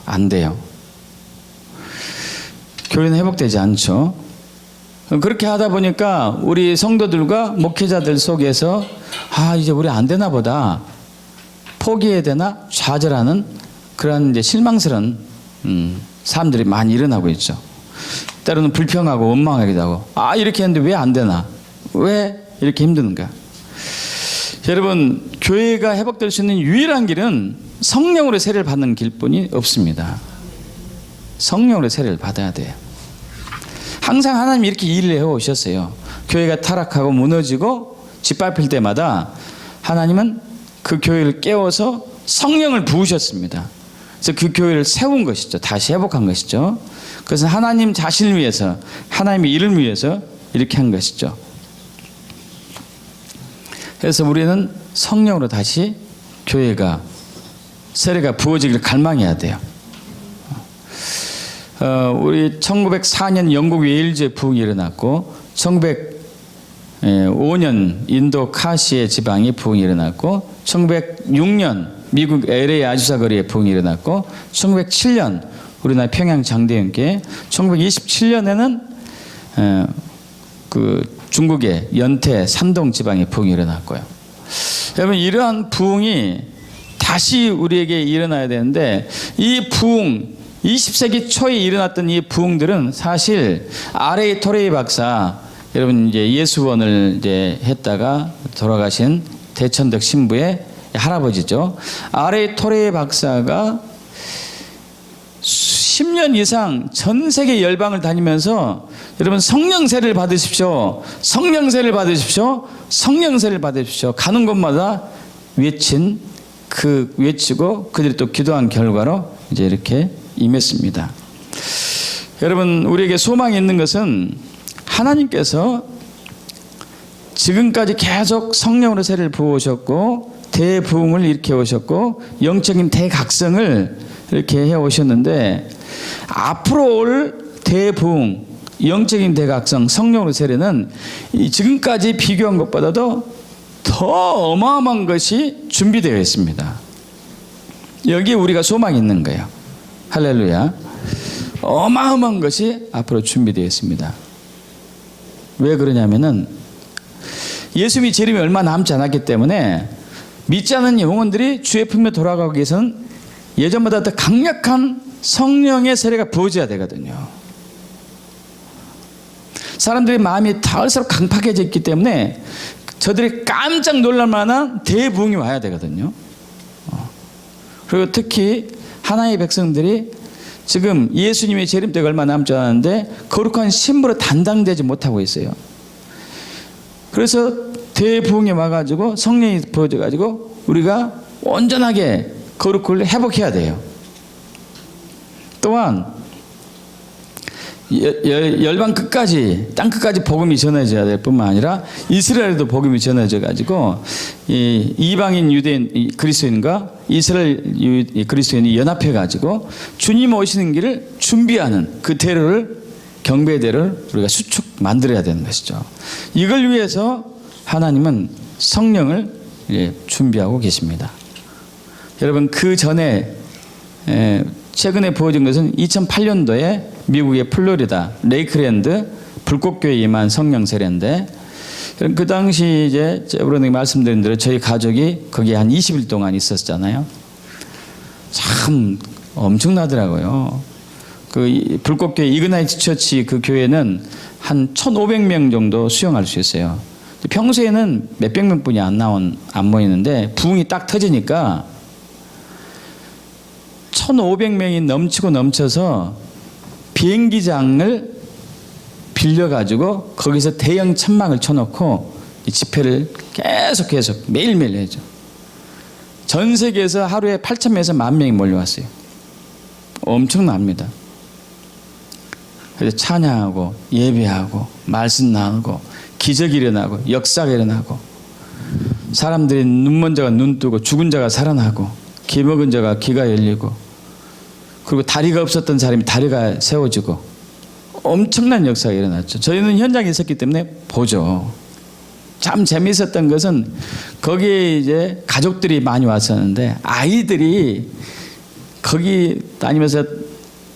안 돼요. 교회는 회복되지 않죠. 그렇게 하다 보니까 우리 성도들과 목회자들 속에서 이제 우리 안 되나 보다, 포기해야 되나 좌절하는 그런 이제 실망스러운 사람들이 많이 일어나고 있죠. 때로는 불평하고 원망하기도 하고, 이렇게 했는데 왜 안 되나, 왜 이렇게 힘든가. 여러분, 교회가 회복될 수 있는 유일한 길은 성령으로 세례를 받는 길뿐이 없습니다. 성령으로 세례를 받아야 돼요. 항상 하나님이 이렇게 일을 해오셨어요. 교회가 타락하고 무너지고 짓밟힐 때마다 하나님은 그 교회를 깨워서 성령을 부으셨습니다. 그래서 그 교회를 세운 것이죠. 다시 회복한 것이죠. 그것은 하나님 자신을 위해서, 하나님의 일을 위해서 이렇게 한 것이죠. 그래서 우리는 성령으로 다시 교회가, 세례가 부어지기를 갈망해야 돼요. 우리 1904년 영국 웨일즈에 부흥이 일어났고, 1905년 인도 카시의 지방에 부흥이 일어났고, 1906년 미국 LA 아주사 거리에 부흥이 일어났고, 1907년 우리나라 평양 장대연교회, 1927년에는 그 중국의 연태 산동 지방에 부흥이 일어났고요. 여러분, 이러한 부흥이 다시 우리에게 일어나야 되는데, 이 부흥, 20세기 초에 일어났던 이 부흥들은 사실 R.A. 토레이 박사, 여러분 이제 예수원을 이제 했다가 돌아가신 대천덕 신부의 할아버지죠. R.A. 토레이 박사가 10년 이상 전 세계 열방을 다니면서 여러분 성령세를 받으십시오, 성령세를 받으십시오, 성령세를 받으십시오, 가는 곳마다 외치고 그들이 또 기도한 결과로 이제 이렇게 임했습니다. 여러분, 우리에게 소망이 있는 것은 하나님께서 지금까지 계속 성령으로 세례를 부으셨고 대부흥을 일으켜 오셨고 영적인 대각성을 이렇게 해 오셨는데, 앞으로 올 대부흥, 영적인 대각성, 성령으로 세례는 지금까지 비교한 것보다도 더 어마어마한 것이 준비되어 있습니다. 여기에 우리가 소망이 있는 거예요. 할렐루야. 어마어마한 것이 앞으로 준비되어 있습니다. 왜 그러냐면은 예수님이 재림이 얼마 남지 않았기 때문에 믿지 않은 영혼들이 주의 품에 돌아가기 위해서는 예전보다 더 강력한 성령의 세례가 부어져야 되거든요. 사람들의 마음이 닿을수록 강팍해져 있기 때문에 저들이 깜짝 놀랄 만한 대부흥이 와야 되거든요. 그리고 특히 하나의 백성들이 지금 예수님의 재림 때가 얼마 남지 않았는데 거룩한 신부로 단장되지 못하고 있어요. 그래서 대부흥이 와가지고 성령이 부어져가지고 우리가 온전하게 거룩을 회복해야 돼요. 또한 열방 끝까지, 땅 끝까지 복음이 전해져야 될 뿐만 아니라 이스라엘에도 복음이 전해져 가지고 이 이방인 유대인 그리스도인과 이스라엘 그리스도인이 연합해 가지고 주님 오시는 길을 준비하는 그 대로를, 경배대를 우리가 수축 만들어야 되는 것이죠. 이걸 위해서 하나님은 성령을 준비하고 계십니다. 여러분, 그 전에 최근에 부어진 것은 2008년도에 미국의 플로리다 레이크랜드 불꽃교회에 임한 성령 세례인데, 그 당시 이제 여러분에게 말씀드린 대로 저희 가족이 거기에 한 20일 동안 있었잖아요. 참 엄청나더라고요. 그 불꽃교회 이그나이트 처치 그 교회는 한 1,500명 정도 수용할 수 있어요. 평소에는 몇백 명뿐이 안 모이는데 부흥이 딱 터지니까 1,500명이 넘쳐서 비행기장을 빌려가지고 거기서 대형 천막을 쳐놓고 이 집회를 계속 매일매일 해죠. 전 세계에서 하루에 8,000명에서 10,000명이 몰려왔어요. 엄청납니다. 그래서 찬양하고 예배하고 말씀 나누고 기적이 일어나고 역사가 일어나고 사람들이 눈먼 자가 눈 뜨고 죽은 자가 살아나고 기 먹은 자가 귀가 열리고 그리고 다리가 없었던 사람이 다리가 세워지고 엄청난 역사가 일어났죠. 저희는 현장에 있었기 때문에 보죠. 참 재미있었던 것은 거기에 이제 가족들이 많이 왔었는데 아이들이 거기 다니면서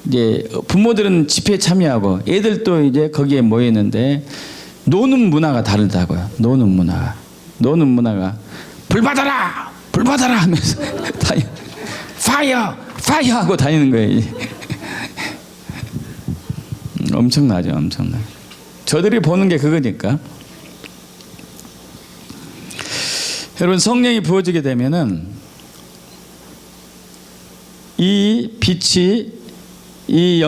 이제 부모들은 집회에 참여하고 애들도 이제 거기에 모이는데 노는 문화가 다르다고요. 노는 문화가 불 받아라 하면서 파이어 하고 다니는 거예요. 엄청나죠. 저들이 보는 게 그거니까. 여러분 성령이 부어지게 되면은 이 빛이 이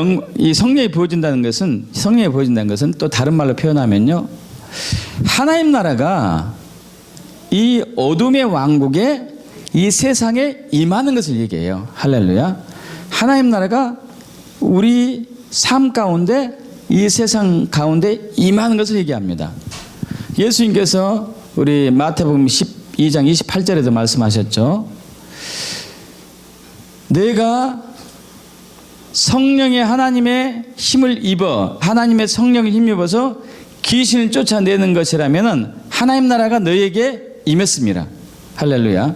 성령이 부어진다는 것은 또 다른 말로 표현하면요, 하나님 나라가 이 어둠의 왕국에 이 세상에 임하는 것을 얘기해요. 할렐루야. 하나님 나라가 우리 삶 가운데 이 세상 가운데 임하는 것을 얘기합니다. 예수님께서 우리 마태복음 12장 28절에도 말씀하셨죠. 내가 성령의 하나님의 힘을 입어 하나님의 성령을 힘입어서 귀신을 쫓아내는 것이라면은 하나님 나라가 너에게 임했습니다. 할렐루야.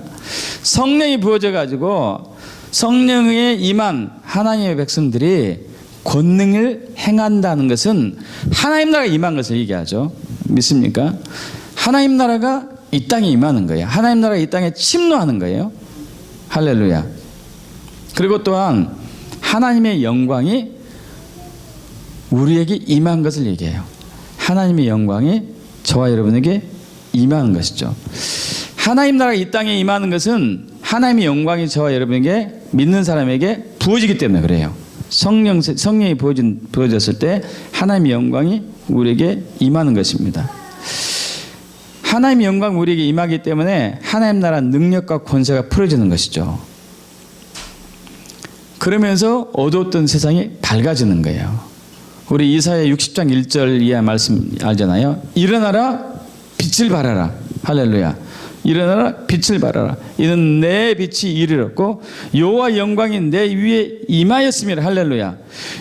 성령이 부어져 가지고 성령에 임한 하나님의 백성들이 권능을 행한다는 것은 하나님 나라가 임한 것을 얘기하죠. 믿습니까? 하나님 나라가 이 땅에 임하는 거예요. 하나님 나라가 이 땅에 침노하는 거예요. 할렐루야. 그리고 또한 하나님의 영광이 우리에게 임한 것을 얘기해요. 하나님의 영광이 저와 여러분에게 임하는 것이죠. 하나님 나라가 이 땅에 임하는 것은 하나님의 영광이 저와 여러분에게 믿는 사람에게 부어지기 때문에 그래요. 성령이 부어졌을 때 하나님의 영광이 우리에게 임하는 것입니다. 하나님의 영광이 우리에게 임하기 때문에 하나님 나라 능력과 권세가 풀어지는 것이죠. 그러면서 어두웠던 세상이 밝아지는 거예요. 우리 이사야 60장 1절 이하 말씀 알잖아요. 일어나라 빛을 발하라. 할렐루야. 일어나라 빛을 발하라. 이는 내 빛이 이르렀고 여호와 영광이 내 위에 임하였습니다. 할렐루야.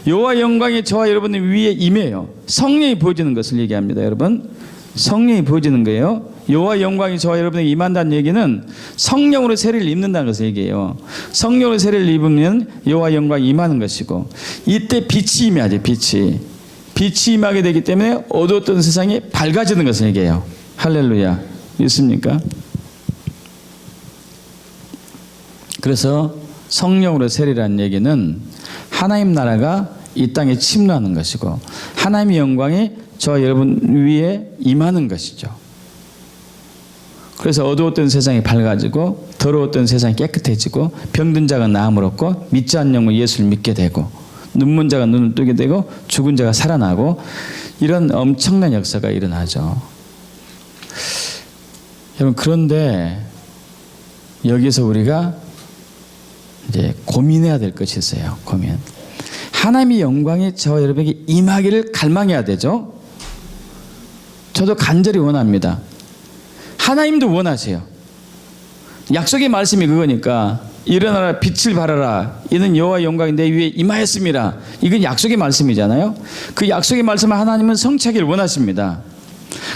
여호와 영광이 저와 여러분의 위에 임해요. 성령이 부어지는 것을 얘기합니다. 여러분, 성령이 부어지는 거예요. 여호와 영광이 저와 여러분에게 임한다는 얘기는 성령으로 세례를 입는다는 것을 얘기해요. 성령으로 세례를 입으면 여호와 영광이 임하는 것이고, 이때 빛이 임해야죠. 빛이 임하게 되기 때문에 어두웠던 세상이 밝아지는 것을 얘기해요. 할렐루야. 있습니까? 그래서 성령으로 세례라는 얘기는 하나님 나라가 이 땅에 침노하는 것이고 하나님의 영광이 저와 여러분 위에 임하는 것이죠. 그래서 어두웠던 세상이 밝아지고 더러웠던 세상이 깨끗해지고 병든 자가 나음을 얻고 믿지 않는 영혼 예수를 믿게 되고 눈먼 자가 눈을 뜨게 되고 죽은 자가 살아나고 이런 엄청난 역사가 일어나죠. 여러분, 그런데 여기서 우리가 이제 고민해야 될 것이 있어요. 하나님의 영광이 저와 여러분에게 임하기를 갈망해야 되죠. 저도 간절히 원합니다. 하나님도 원하세요. 약속의 말씀이 그거니까 일어나라 빛을 발하라. 이는 여호와 영광이 내 위에 임하였습니다. 이건 약속의 말씀이잖아요. 그 약속의 말씀을 하나님은 성취하기를 원하십니다.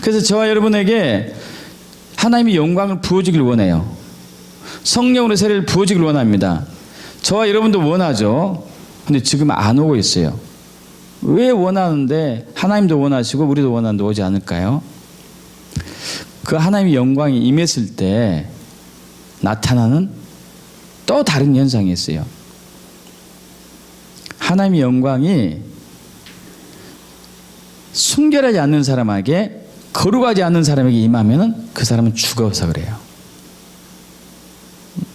그래서 저와 여러분에게 하나님의 영광을 부어주길 원해요. 성령으로 세례를 부어주길 원합니다. 저와 여러분도 원하죠. 근데 지금 안 오고 있어요. 왜 원하는데 하나님도 원하시고 우리도 원하는데 오지 않을까요? 그 하나님의 영광이 임했을 때 나타나는 또 다른 현상이 있어요. 하나님의 영광이 순결하지 않는 사람에게, 거룩하지 않는 사람에게 임하면 그 사람은 죽어서 그래요.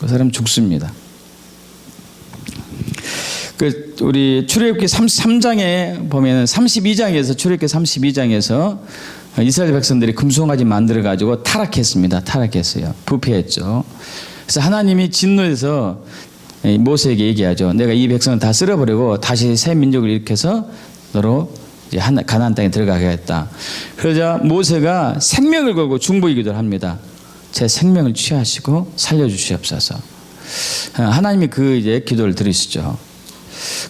그 사람은 죽습니다. 우리 출애굽기 33장에 보면 32장에서 출애굽기 32장에서 이스라엘 백성들이 금송아지 만들어 가지고 타락했습니다. 타락했어요. 부패했죠. 그래서 하나님이 진노해서 모세에게 얘기하죠. 내가 이 백성을 다 쓸어버리고 다시 새 민족을 일으켜서 너로 이제 가나안 땅에 들어가겠다. 그러자 모세가 생명을 걸고 중보기도를 합니다. 제 생명을 취하시고 살려주시옵소서. 하나님이 그 이제 기도를 들으시죠.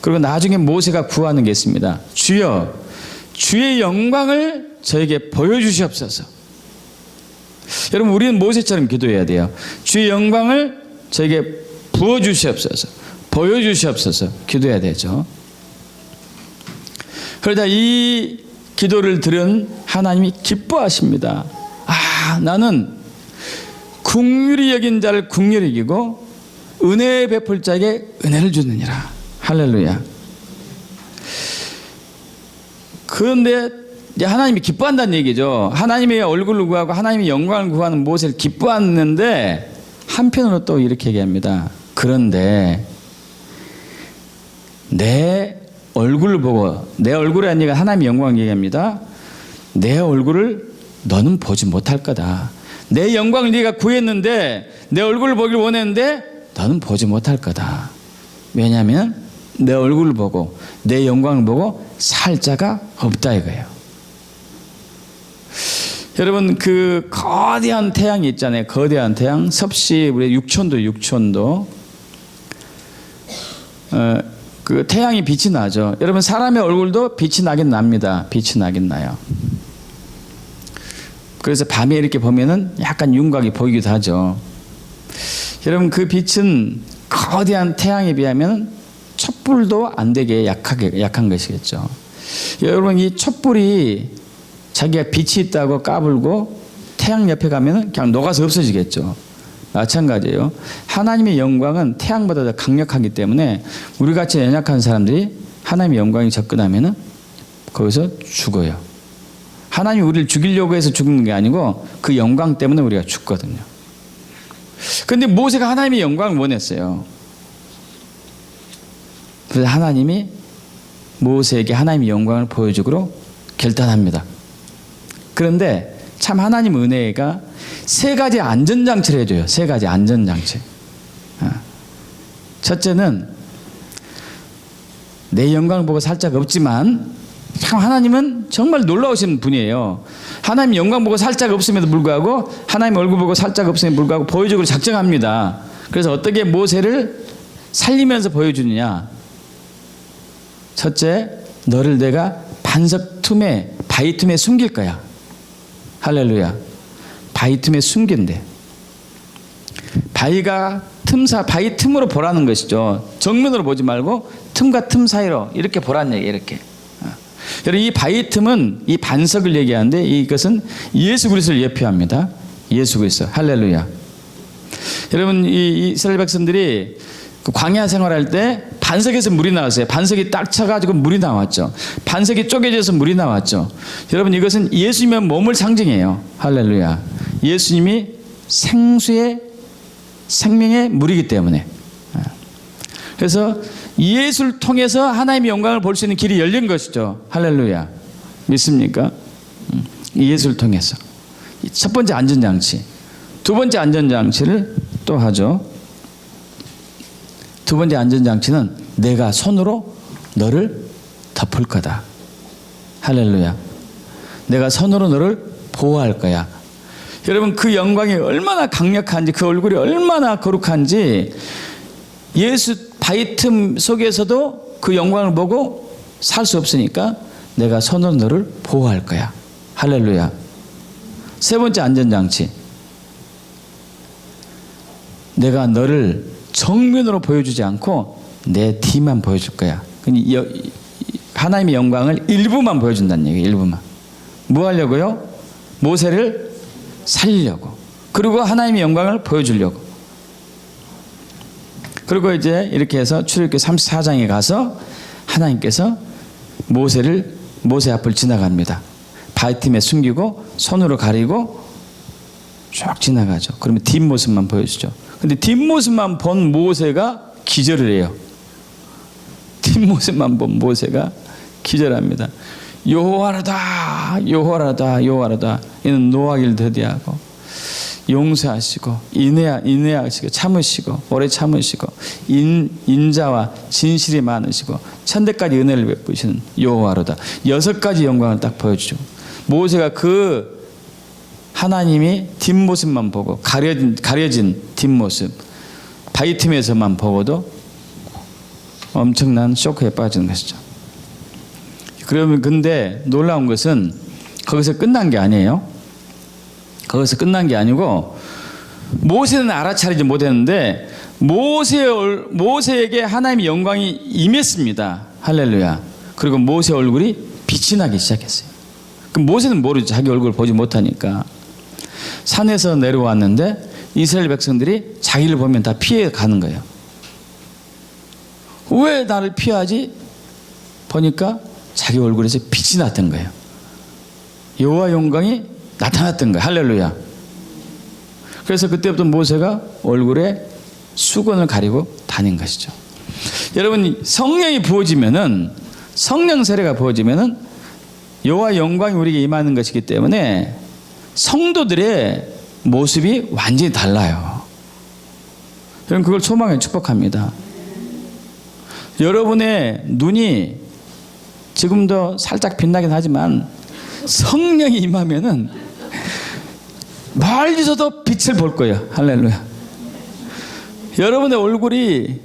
그리고 나중에 모세가 구하는 게 있습니다. 주여, 주의 영광을 저에게 보여주시옵소서. 여러분, 우리는 모세처럼 기도해야 돼요. 주의 영광을 저에게 부어주시옵소서, 보여주시옵소서 기도해야 되죠. 그러다 이 기도를 들은 하나님이 기뻐하십니다. 아, 나는 긍휼히 여긴 자를 긍휼히 여기고 은혜 베풀 자에게 은혜를 주느니라. 할렐루야. 그런데 이제 하나님이 기뻐한다는 얘기죠. 하나님의 얼굴을 구하고 하나님의 영광을 구하는 모세를 기뻐하는데 한편으로 또 이렇게 얘기합니다. 그런데 내 얼굴을 보고, 내 얼굴이 아니라 하나님의 영광을 얘기합니다. 내 얼굴을 너는 보지 못할 거다. 내 영광을 네가 구했는데, 내 얼굴을 보기를 원했는데 너는 보지 못할 거다. 왜냐하면 내 얼굴을 보고 내 영광을 보고 살 자가 없다 이거예요. 여러분, 그 거대한 태양이 있잖아요. 거대한 태양, 섭씨 우리 6천도 그 태양이 빛이 나죠. 여러분, 사람의 얼굴도 빛이 나긴 납니다. 빛이 나긴 나요. 그래서 밤에 이렇게 보면은 약간 윤곽이 보이기도 하죠. 여러분, 그 빛은 거대한 태양에 비하면 촛불도 안 되게 약한 것이겠죠. 여러분, 이 촛불이 자기가 빛이 있다고 까불고 태양 옆에 가면은 그냥 녹아서 없어지겠죠. 마찬가지예요. 하나님의 영광은 태양보다 더 강력하기 때문에 우리같이 연약한 사람들이 하나님의 영광이 접근하면은 거기서 죽어요. 하나님이 우리를 죽이려고 해서 죽는 게 아니고 그 영광 때문에 우리가 죽거든요. 그런데 모세가 하나님의 영광을 원했어요. 그래서 하나님이 모세에게 하나님의 영광을 보여주기로 결단합니다. 그런데 참 하나님 은혜가 세 가지 안전장치를 해줘요. 세 가지 안전장치. 첫째는 내 영광을 보고 살 자가 없지만 참 하나님은 정말 놀라우신 분이에요. 하나님 영광 보고 살 자가 없음에도 불구하고, 하나님 얼굴 보고 살 자가 없음에도 불구하고 보여주기로 작정합니다. 그래서 어떻게 모세를 살리면서 보여주느냐. 첫째, 너를 내가 반석 틈에, 바위 틈에 숨길 거야. 할렐루야. 바위 틈에 숨긴대. 바위 틈으로 보라는 것이죠. 정면으로 보지 말고 틈과 틈 사이로 이렇게 보라는 얘기예요. 이렇게. 여러분, 이 바위 틈은 이 반석을 얘기하는데 이것은 예수 그리스도를 예표합니다. 예수 그리스도. 할렐루야. 여러분, 이 이스라엘 백성들이 그 광야 생활할 때 반석에서 물이 나왔어요. 반석이 딱 차가지고 물이 나왔죠. 반석이 쪼개져서 물이 나왔죠. 여러분, 이것은 예수님의 몸을 상징해요. 할렐루야. 예수님이 생수의 생명의 물이기 때문에. 그래서 예수를 통해서 하나님의 영광을 볼 수 있는 길이 열린 것이죠. 할렐루야. 믿습니까? 예수를 통해서. 첫 번째 안전장치. 두 번째 안전장치를 또 하죠. 두 번째 안전장치는 내가 손으로 너를 덮을 거다. 할렐루야. 내가 손으로 너를 보호할 거야. 여러분, 그 영광이 얼마나 강력한지, 그 얼굴이 얼마나 거룩한지, 예수 바위 틈 속에서도 그 영광을 보고 살 수 없으니까 내가 손으로 너를 보호할 거야. 할렐루야. 세 번째 안전장치. 내가 너를 정면으로 보여주지 않고 내 뒤만 보여줄 거야. 하나님의 영광을 일부만 보여준다는 얘기예요. 일부만. 뭐 하려고요? 모세를 살리려고, 그리고 하나님의 영광을 보여주려고. 그리고 이제 이렇게 해서 출애굽기 34장에 가서 하나님께서 모세 앞을 지나갑니다. 바위틈에 숨기고 손으로 가리고 쭉 지나가죠. 그러면 뒷모습만 보여주죠. 근데 뒷모습만 본 모세가 기절을 해요. 뒷모습만 본 모세가 기절합니다. 여호와라다, 여호와라다, 여호와라다. 이는 노하기를 더디하고 용서하시고 인내하시고 참으시고 오래 참으시고 인자와 진실이 많으시고 천대까지 은혜를 베푸시는 여호와로다. 6가지 영광을 딱 보여주죠. 모세가 그 하나님이 뒷모습만 보고 가려진 뒷모습, 바위틈에서만 보고도 엄청난 쇼크에 빠지는 것이죠. 그러면 근데 놀라운 것은 거기서 끝난 게 아니에요. 거기서 끝난 게 아니고 모세는 알아차리지 못했는데 모세에게 하나님의 영광이 임했습니다. 할렐루야. 그리고 모세 얼굴이 빛이 나기 시작했어요. 그럼 모세는 모르죠. 자기 얼굴을 보지 못하니까. 산에서 내려왔는데 이스라엘 백성들이 자기를 보면 다 피해 가는 거예요. 왜 나를 피하지? 보니까 자기 얼굴에서 빛이 났던 거예요. 여호와 영광이 나타났던 거예요. 할렐루야. 그래서 그때부터 모세가 얼굴에 수건을 가리고 다닌 것이죠. 여러분, 성령이 부어지면은, 성령 세례가 부어지면은 여호와 영광이 우리에게 임하는 것이기 때문에 성도들의 모습이 완전히 달라요. 여러분, 그걸 소망에 축복합니다. 여러분의 눈이 지금도 살짝 빛나긴 하지만 성령이 임하면은 멀리서도 빛을 볼 거예요. 할렐루야. 여러분의 얼굴이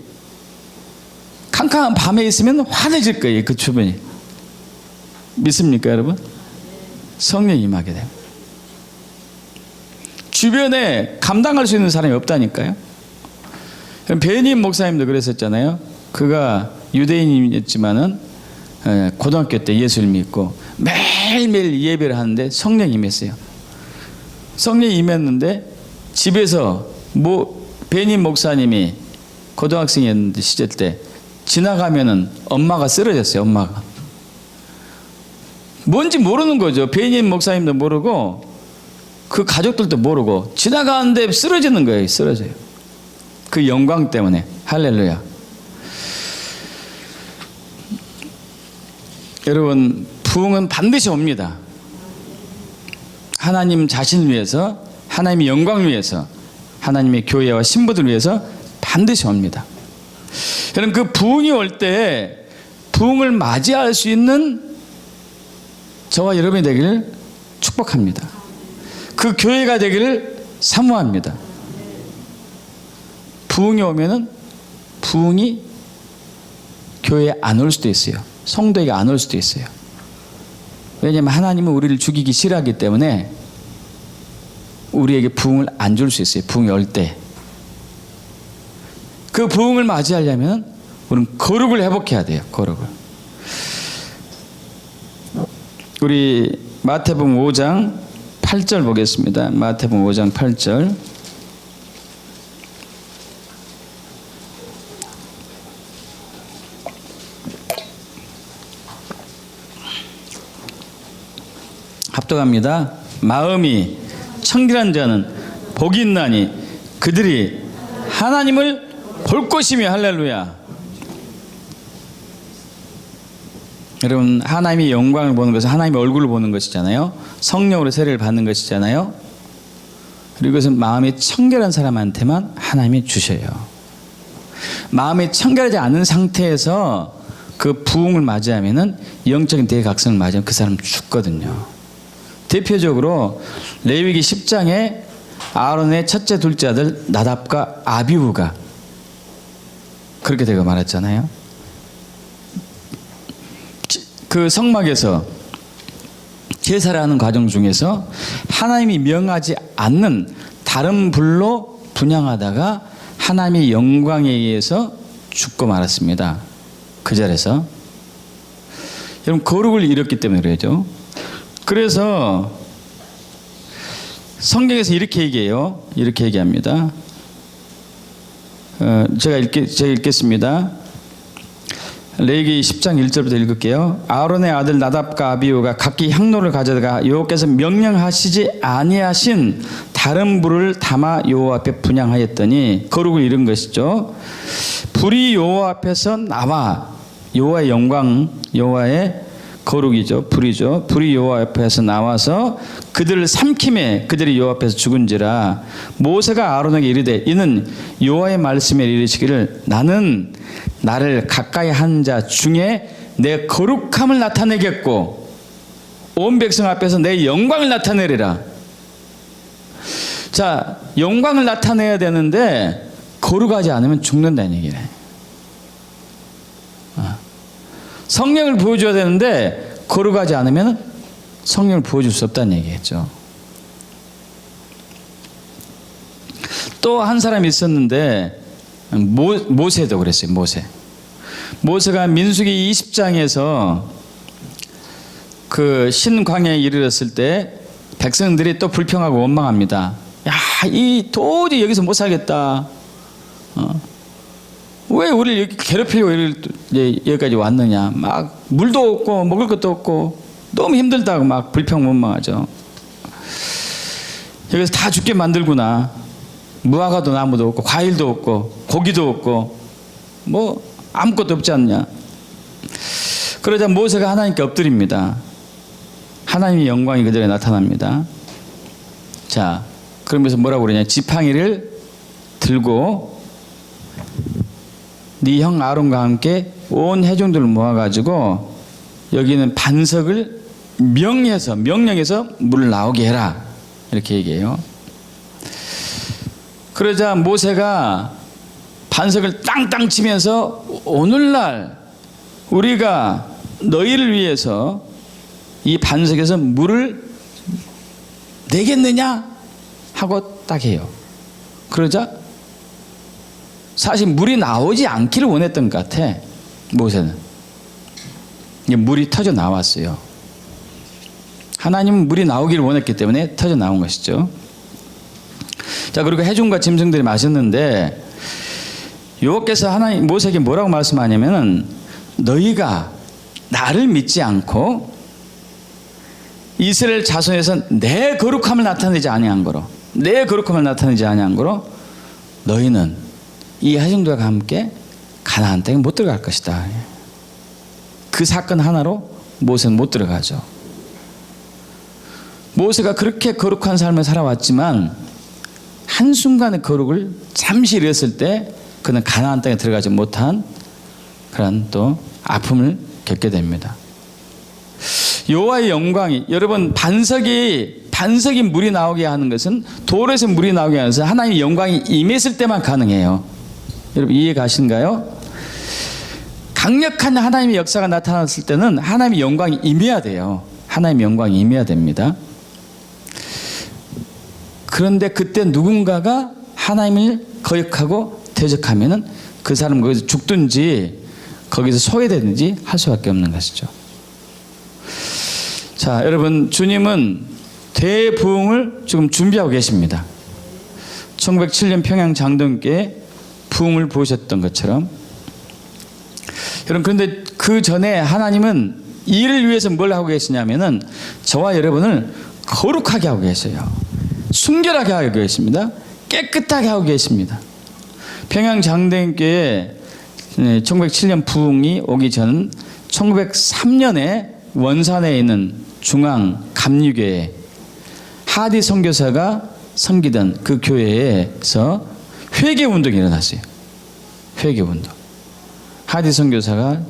캄캄한 밤에 있으면 환해질 거예요. 그 주변이. 믿습니까, 여러분? 성령이 임하게 돼요. 주변에 감당할 수 있는 사람이 없다니까요. 베님 목사님도 그랬었잖아요. 그가 유대인이었지만은 고등학교 때 예수를 믿고 매일매일 예배를 하는데 성령이 임했어요. 성령이 임했는데 집에서 베님 목사님이 고등학생이었는데 시절 때 지나가면은 엄마가 쓰러졌어요. 엄마가 뭔지 모르는 거죠. 베님 목사님도 모르고 그 가족들도 모르고 지나가는데 쓰러지는 거예요. 쓰러져요. 그 영광 때문에. 할렐루야. 여러분, 부흥은 반드시 옵니다. 하나님 자신을 위해서, 하나님의 영광을 위해서, 하나님의 교회와 신부들을 위해서 반드시 옵니다. 여러분, 그 부흥이 올 때 부흥을 맞이할 수 있는 저와 여러분이 되기를 축복합니다. 그 교회가 되기를 사모합니다. 부흥이 오면은 부흥이 교회에 안 올 수도 있어요. 성도에게 안 올 수도 있어요. 왜냐하면 하나님은 우리를 죽이기 싫어하기 때문에 우리에게 부흥을 안 줄 수 있어요. 부흥이 올 때. 그 부흥을 맞이하려면 우리는 거룩을 회복해야 돼요. 거룩을. 우리 마태복음 5장 8절 보겠습니다. 마태복음 5장 8절. 합독합니다. 마음이 청결한 자는 복이 있나니 그들이 하나님을 볼 것이며. 할렐루야. 여러분, 하나님의 영광을 보는 것은 하나님의 얼굴을 보는 것이잖아요. 성령으로 세례를 받는 것이잖아요. 그리고 그것은 마음이 청결한 사람한테만 하나님이 주셔요. 마음이 청결하지 않은 상태에서 그 부흥을 맞이하면은 영적인 대각성을 맞이하면 그 사람 죽거든요. 대표적으로 레위기 10장에 아론의 첫째 둘째 아들 나답과 아비후가 그렇게 되고 말했잖아요. 그 성막에서 제사를 하는 과정 중에서 하나님이 명하지 않는 다른 불로 분향하다가 하나님의 영광에 의해서 죽고 말았습니다. 그 자리에서. 여러분, 거룩을 잃었기 때문에 그러죠. 그래서 성경에서 이렇게 얘기해요. 이렇게 얘기합니다. 제가 읽겠습니다. 레위기 10장 1절부터 읽을게요. 아론의 아들 나답과 아비후가 각기 향로를 가져다가 여호와께서 명령하시지 아니하신 다른 불을 담아 여호와 앞에 분향하였더니 거룩을 이룬 것이죠. 불이 여호와 앞에서 나와 여호와의 영광, 여호와의 거룩이죠. 불이죠. 불이 여호와 앞에서 나와서 그들을 삼킴에 그들이 여호와 앞에서 죽은지라. 모세가 아론에게 이르되 이는 여호와의 말씀에 이르시기를 나는 나를 가까이 한 자 중에 내 거룩함을 나타내겠고 온 백성 앞에서 내 영광을 나타내리라. 자, 영광을 나타내야 되는데 거룩하지 않으면 죽는다는 얘기네. 성령을 보여줘야 되는데 거룩하지 않으면 성령을 보여줄 수 없다는 얘기겠죠. 또 한 사람이 있었는데 모세도 그랬어요. 모세가 민수기 20장에서 그 신광야에 이르렀을 때 백성들이 또 불평하고 원망합니다. 야, 이 도저히 여기서 못 살겠다. 왜 우리를 이렇게 괴롭히려고 여기까지 왔느냐. 막 물도 없고 먹을 것도 없고 너무 힘들다고 막 불평 원망하죠. 여기서 다 죽게 만들구나. 무화과도 나무도 없고 과일도 없고 고기도 없고 뭐 아무것도 없지 않냐. 그러자 모세가 하나님께 엎드립니다. 하나님의 영광이 그들에 나타납니다. 자, 그러면서 뭐라고 그러냐. 지팡이를 들고 네 형 아론과 함께 온 회중들을 모아가지고 여기는 반석을 명령해서 물을 나오게 해라. 이렇게 얘기해요. 그러자 모세가 반석을 땅땅 치면서 오늘날 우리가 너희를 위해서 이 반석에서 물을 내겠느냐 하고 딱 해요. 그러자 사실 물이 나오지 않기를 원했던 것 같아. 모세는 물이 터져 나왔어요. 하나님은 물이 나오기를 원했기 때문에 터져 나온 것이죠. 자, 그리고 회중과 짐승들이 마셨는데 여호와께서 하나님 모세에게 뭐라고 말씀하냐면은 너희가 나를 믿지 않고 이스라엘 자손에서 내 거룩함을 나타내지 아니한 거로 너희는 이 회중들과 함께 가나안 땅에 못 들어갈 것이다. 그 사건 하나로 모세는 못 들어가죠. 모세가 그렇게 거룩한 삶을 살아왔지만 한순간의 거룩을 잠시 잃었을 때 그는 가나안 땅에 들어가지 못한 그런 또 아픔을 겪게 됩니다. 여호와의 영광이, 여러분, 반석이 물이 나오게 하는 것은, 돌에서 물이 나오게 하는 것은 하나님의 영광이 임했을 때만 가능해요. 여러분 이해 가신가요? 강력한 하나님의 역사가 나타났을 때는 하나님의 영광이 임해야 돼요. 하나님의 영광이 임해야 됩니다. 그런데 그때 누군가가 하나님을 거역하고 대적하면은 그 사람은 거기서 죽든지 거기서 소외되든지 할 수밖에 없는 것이죠. 자, 여러분, 주님은 대부흥을 지금 준비하고 계십니다. 1907년 평양 장동교에 부흥을 보셨던 것처럼, 여러분, 그런데 그 전에 하나님은 이를 위해서 뭘 하고 계시냐면은 저와 여러분을 거룩하게 하고 계세요. 순결하게 하고 계십니다. 깨끗하게 하고 계십니다. 평양 장대교회 1907년 부흥이 오기 전 1903년에 원산에 있는 중앙 감리교회 하디 선교사가 섬기던 그 교회에서 회개운동이 일어났어요. 회개운동. 하디 선교사가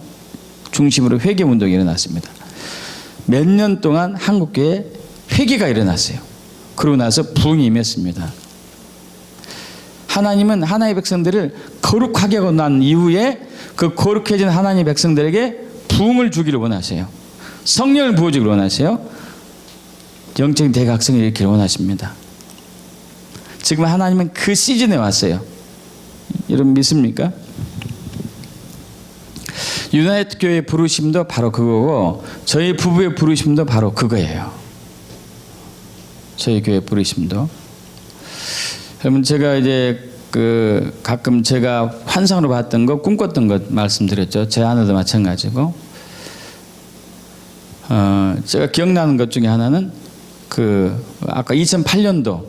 중심으로 회개운동이 일어났습니다. 몇 년 동안 한국교회에 회개가 일어났어요. 그러고 나서 부흥이 임했습니다. 하나님은 하나님의 백성들을 거룩하게 하고 난 이후에 그 거룩해진 하나님의 백성들에게 부흥을 주기를 원하세요. 성령을 부어주기를 원하세요. 영적인 대각성을 일으키기를 원하십니다. 지금 하나님은 그 시즌에 왔어요. 여러분 믿습니까? 유나이트 교회의 부르심도 바로 그거고 저희 부부의 부르심도 바로 그거예요. 저희 교회 부르심도. 여러분 제가 이제 가끔 제가 환상으로 봤던 것, 꿈꿨던 것 말씀드렸죠. 제 아내도 마찬가지고. 제가 기억나는 것 중에 하나는 아까 2008년도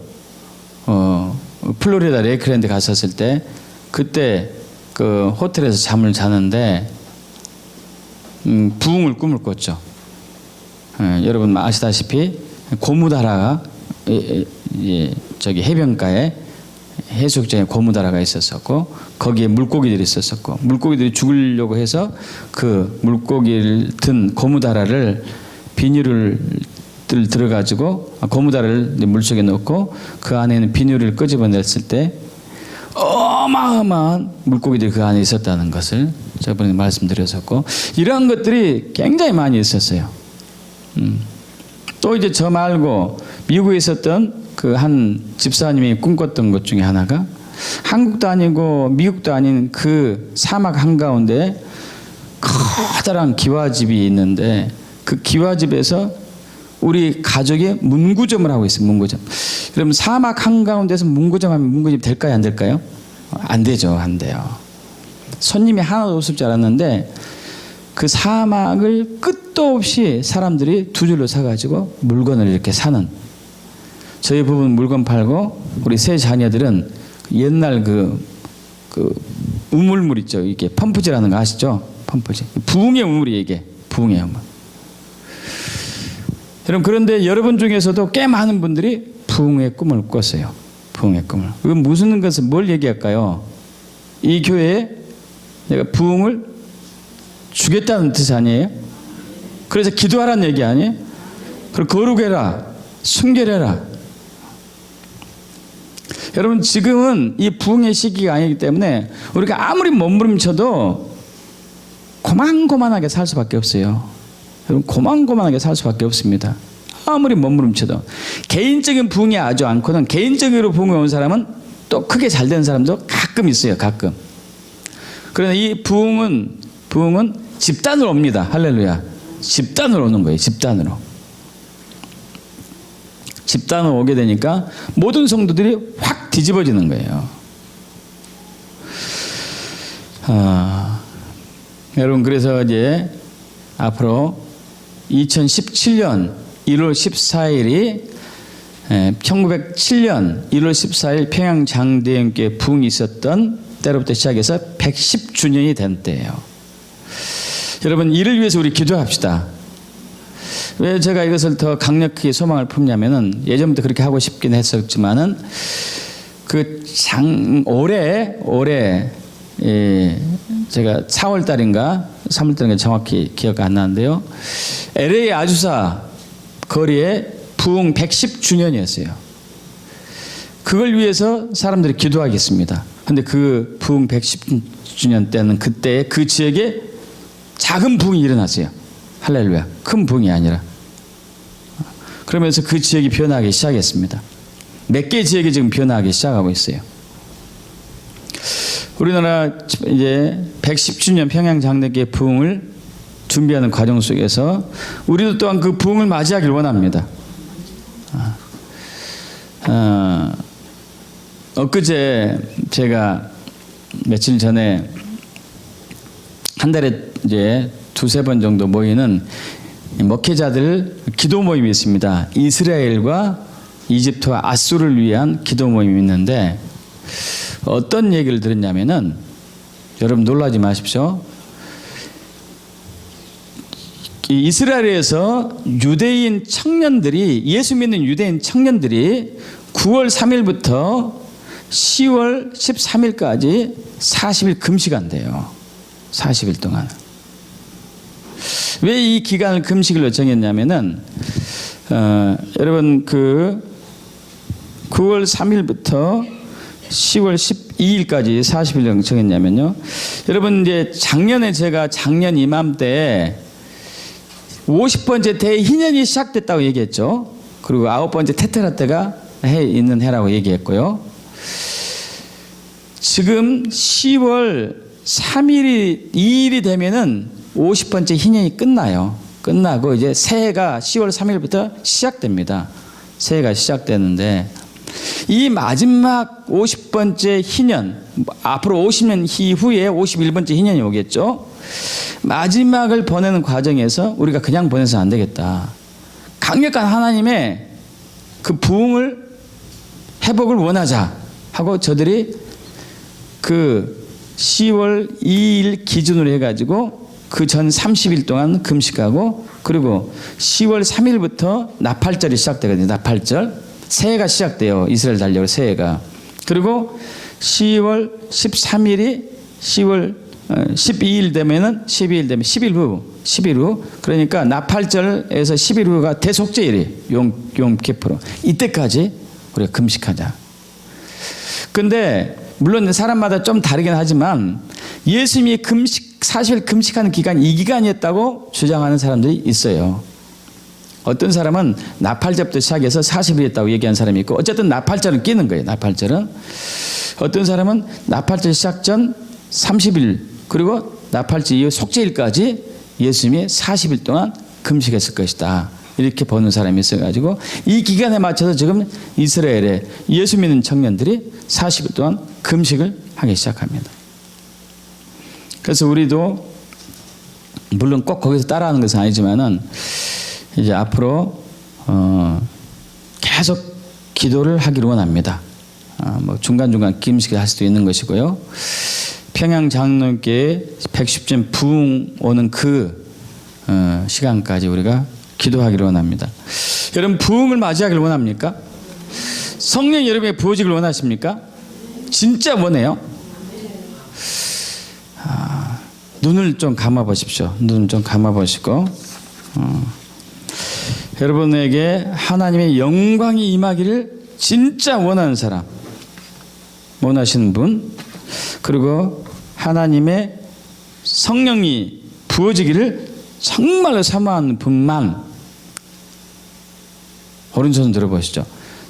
플로리다 레이크랜드 갔었을 때 그때 그 호텔에서 잠을 자는데 부흥을 꿈을 꿨죠. 여러분 아시다시피 고무다라가 저기 해변가에 해수욕장에 고무다라가 있었었고 거기에 물고기들이 있었었고 물고기들이 죽으려고 해서 그 물고기를 든 고무다라를 비닐을 들어가지고 고무다라를 물속에 넣고 그 안에 있는 비닐을 끄집어냈을 때 어마어마한 물고기들이 그 안에 있었다는 것을 저번에 말씀드렸었고 이러한 것들이 굉장히 많이 있었어요. 또 이제 저 말고 미국에 있었던 그 한 집사님이 꿈꿨던 것 중에 하나가 한국도 아니고 미국도 아닌 그 사막 한가운데 커다란 기와집이 있는데 그 기와집에서 우리 가족이 문구점을 하고 있어요. 문구점. 그럼 사막 한가운데서 문구점 하면 문구점 될까요? 안 될까요? 안 되죠. 안 돼요. 손님이 하나도 없을 줄 알았는데 그 사막을 끝도 없이 사람들이 두 줄로 서가지고 물건을 이렇게 사는. 저희 부부는 물건 팔고 우리 세 자녀들은 옛날 그 우물물 있죠. 이게 펌프질하는 거 아시죠? 펌프질. 부흥의 우물이 이게 부흥의 우물. 여러분 그런데 여러분 중에서도 꽤 많은 분들이 부흥의 꿈을 꿨어요. 부흥의 꿈을. 이건 무슨 것을 뭘 얘기할까요? 이 교회에 내가 부흥을 주겠다는 뜻 아니에요? 그래서 기도하라는 얘기 아니에요? 그리고 거룩해라, 순결해라. 여러분 지금은 이 부흥의 시기가 아니기 때문에 우리가 아무리 몸부림쳐도 고만고만하게 살 수밖에 없어요. 여러분 고만고만하게 살 수밖에 없습니다. 아무리 몸부림쳐도 개인적인 부흥이 아주 않거든. 개인적으로 부흥에 온 사람은 또 크게 잘 되는 사람도 가끔 있어요. 가끔. 그러나 이 부흥은 집단으로 옵니다. 할렐루야. 집단으로 오는 거예요. 집단으로. 집단으로 오게 되니까 모든 성도들이 확 뒤집어지는 거예요. 여러분 그래서 이제 앞으로 2017년 1월 14일이 1907년 1월 14일 평양장대형교회 부흥이 있었던 때로부터 시작해서 110주년이 된 때예요. 여러분 이를 위해서 우리 기도합시다. 왜 제가 이것을 더 강력히 소망을 품냐면은 예전부터 그렇게 하고 싶긴 했었지만은 올해 제가 4월 달인가 3월 달인가 정확히 기억 안 나는데요. LA 아주사 거리에 부흥 110주년이었어요. 그걸 위해서 사람들이 기도하겠습니다. 근데 그 부흥 110주년 때는 그때 그 지역에 작은 부흥이 일어났어요. 할렐루야. 큰 부흥이 아니라. 그러면서 그 지역이 변하기 시작했습니다. 몇 개 지역이 지금 변하기 시작하고 있어요. 우리나라 이제 110주년 평양장대교회 부흥을 준비하는 과정 속에서 우리도 또한 그 부흥을 맞이하길 원합니다. 엊그제 제가 며칠 전에 한 달에 이제 두세 번 정도 모이는 목회자들 기도 모임이 있습니다. 이스라엘과 이집트와 아수를 위한 기도 모임이 있는데 어떤 얘기를 들었냐면은 여러분 놀라지 마십시오. 이스라엘에서 유대인 청년들이 예수 믿는 유대인 청년들이 9월 3일부터 10월 13일까지 40일 금식한대요. 40일 동안. 왜 이 기간을 금식일로 정했냐면은 여러분 9월 3일부터 10월 12일까지 40일 정했냐면요. 여러분 이제 작년 이맘때 50번째 대희년이 시작됐다고 얘기했죠. 그리고 9번째 테테라 때가 있는 해라고 얘기했고요. 지금 10월 3일이 2일이 되면은 50번째 희년이 끝나요. 끝나고 이제 새해가 10월 3일부터 시작됩니다. 새해가 시작되는데 이 마지막 50번째 희년, 앞으로 50년 이후에 51번째 희년이 오겠죠. 마지막을 보내는 과정에서 우리가 그냥 보내서는 안 되겠다. 강력한 하나님의 그 부흥을 회복을 원하자 하고 저들이 그 10월 2일 기준으로 해가지고 그 전 30일 동안 금식하고 그리고 10월 3일부터 나팔절이 시작되거든요. 나팔절. 새해가 시작돼요. 이스라엘 달력으로 새해가. 그리고 10월 13일이 10월 12일 되면은 12일 되면 10일 후 그러니까 나팔절에서 10일 후가 대속죄일이 용 키푸르. 이때까지 우리가 금식하자. 근데 물론 사람마다 좀 다르긴 하지만 예수님이 40일 금식하는 기간이 이 기간이었다고 주장하는 사람들이 있어요. 어떤 사람은 나팔절부터 시작해서 40일 했다고 얘기하는 사람이 있고 어쨌든 나팔절은 끼는 거예요. 나팔절은. 어떤 사람은 나팔절 시작 전 30일 그리고 나팔절 이후 속죄일까지 예수님이 40일 동안 금식했을 것이다. 이렇게 보는 사람이 있어가지고 이 기간에 맞춰서 지금 이스라엘에 예수 믿는 청년들이 40일 동안 금식을 하기 시작합니다. 그래서 우리도 물론 꼭 거기서 따라하는 것은 아니지만은 이제 앞으로 계속 기도를 하기를 원합니다. 뭐 중간중간 금식을 할 수도 있는 것이고요. 평양 장로교회 110점 부흥 오는 그 시간까지 우리가 기도하기를 원합니다. 여러분 부흥을 맞이하기를 원합니까? 성령 여러분의 부어지기를 원하십니까? 진짜 원해요? 눈을 좀 감아 보십시오. 눈을 좀 감아 보시고 여러분에게 하나님의 영광이 임하기를 진짜 원하는 사람, 원하시는 분, 그리고 하나님의 성령이 부어지기를 정말로 사모하는 분만 오른손 들어보시죠.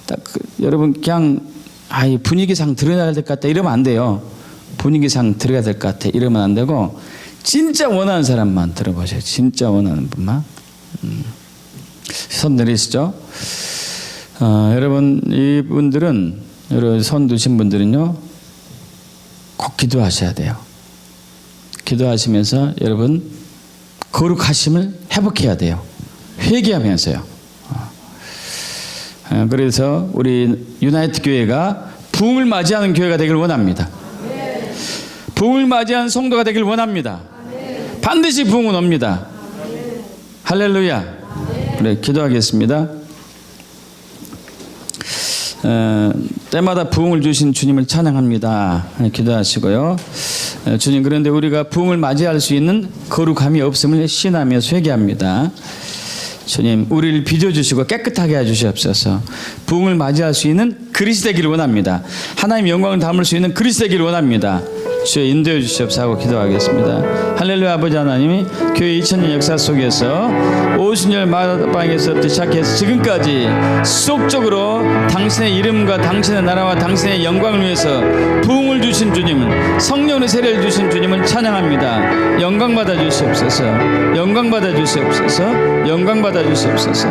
딱 여러분 그냥 분위기상 드러나야 될 것 같다 이러면 안 돼요. 분위기상 들어가야 될 것 같아 이러면 안 되고 진짜 원하는 사람만 들어보세요. 진짜 원하는 분만. 손 내리시죠. 여러분 이분들은 여러분 손 드신 분들은요 꼭 기도하셔야 돼요. 기도하시면서 여러분 거룩하심을 회복해야 돼요. 회개하면서요. 그래서 우리 유나이트 교회가 부흥을 맞이하는 교회가 되길 원합니다. 부흥을 맞이하는 성도가 되길 원합니다. 반드시 부흥은 옵니다. 할렐루야. 그래 기도하겠습니다. 때마다 부흥을 주신 주님을 찬양합니다. 기도하시고요. 주님 그런데 우리가 부흥을 맞이할 수 있는 거룩함이 없음을 신하며 회개합니다. 주님 우리를 빚어주시고 깨끗하게 해주시옵소서. 부흥을 맞이할 수 있는 그리스 되기를 원합니다. 하나님의 영광을 담을 수 있는 그리스 되기를 원합니다. 주여 인도해 주시옵소서 하고 기도하겠습니다. 할렐루야. 아버지 하나님이 교회 2000년 역사 속에서 오순절 마다방에서부터 시작해서 지금까지 지속적으로 당신의 이름과 당신의 나라와 당신의 영광을 위해서 부흥을 주신 주님은 성령의 세례를 주신 주님을 찬양합니다. 영광 받아 주시옵소서. 영광 받아 주시옵소서. 영광 받아 주시옵소서.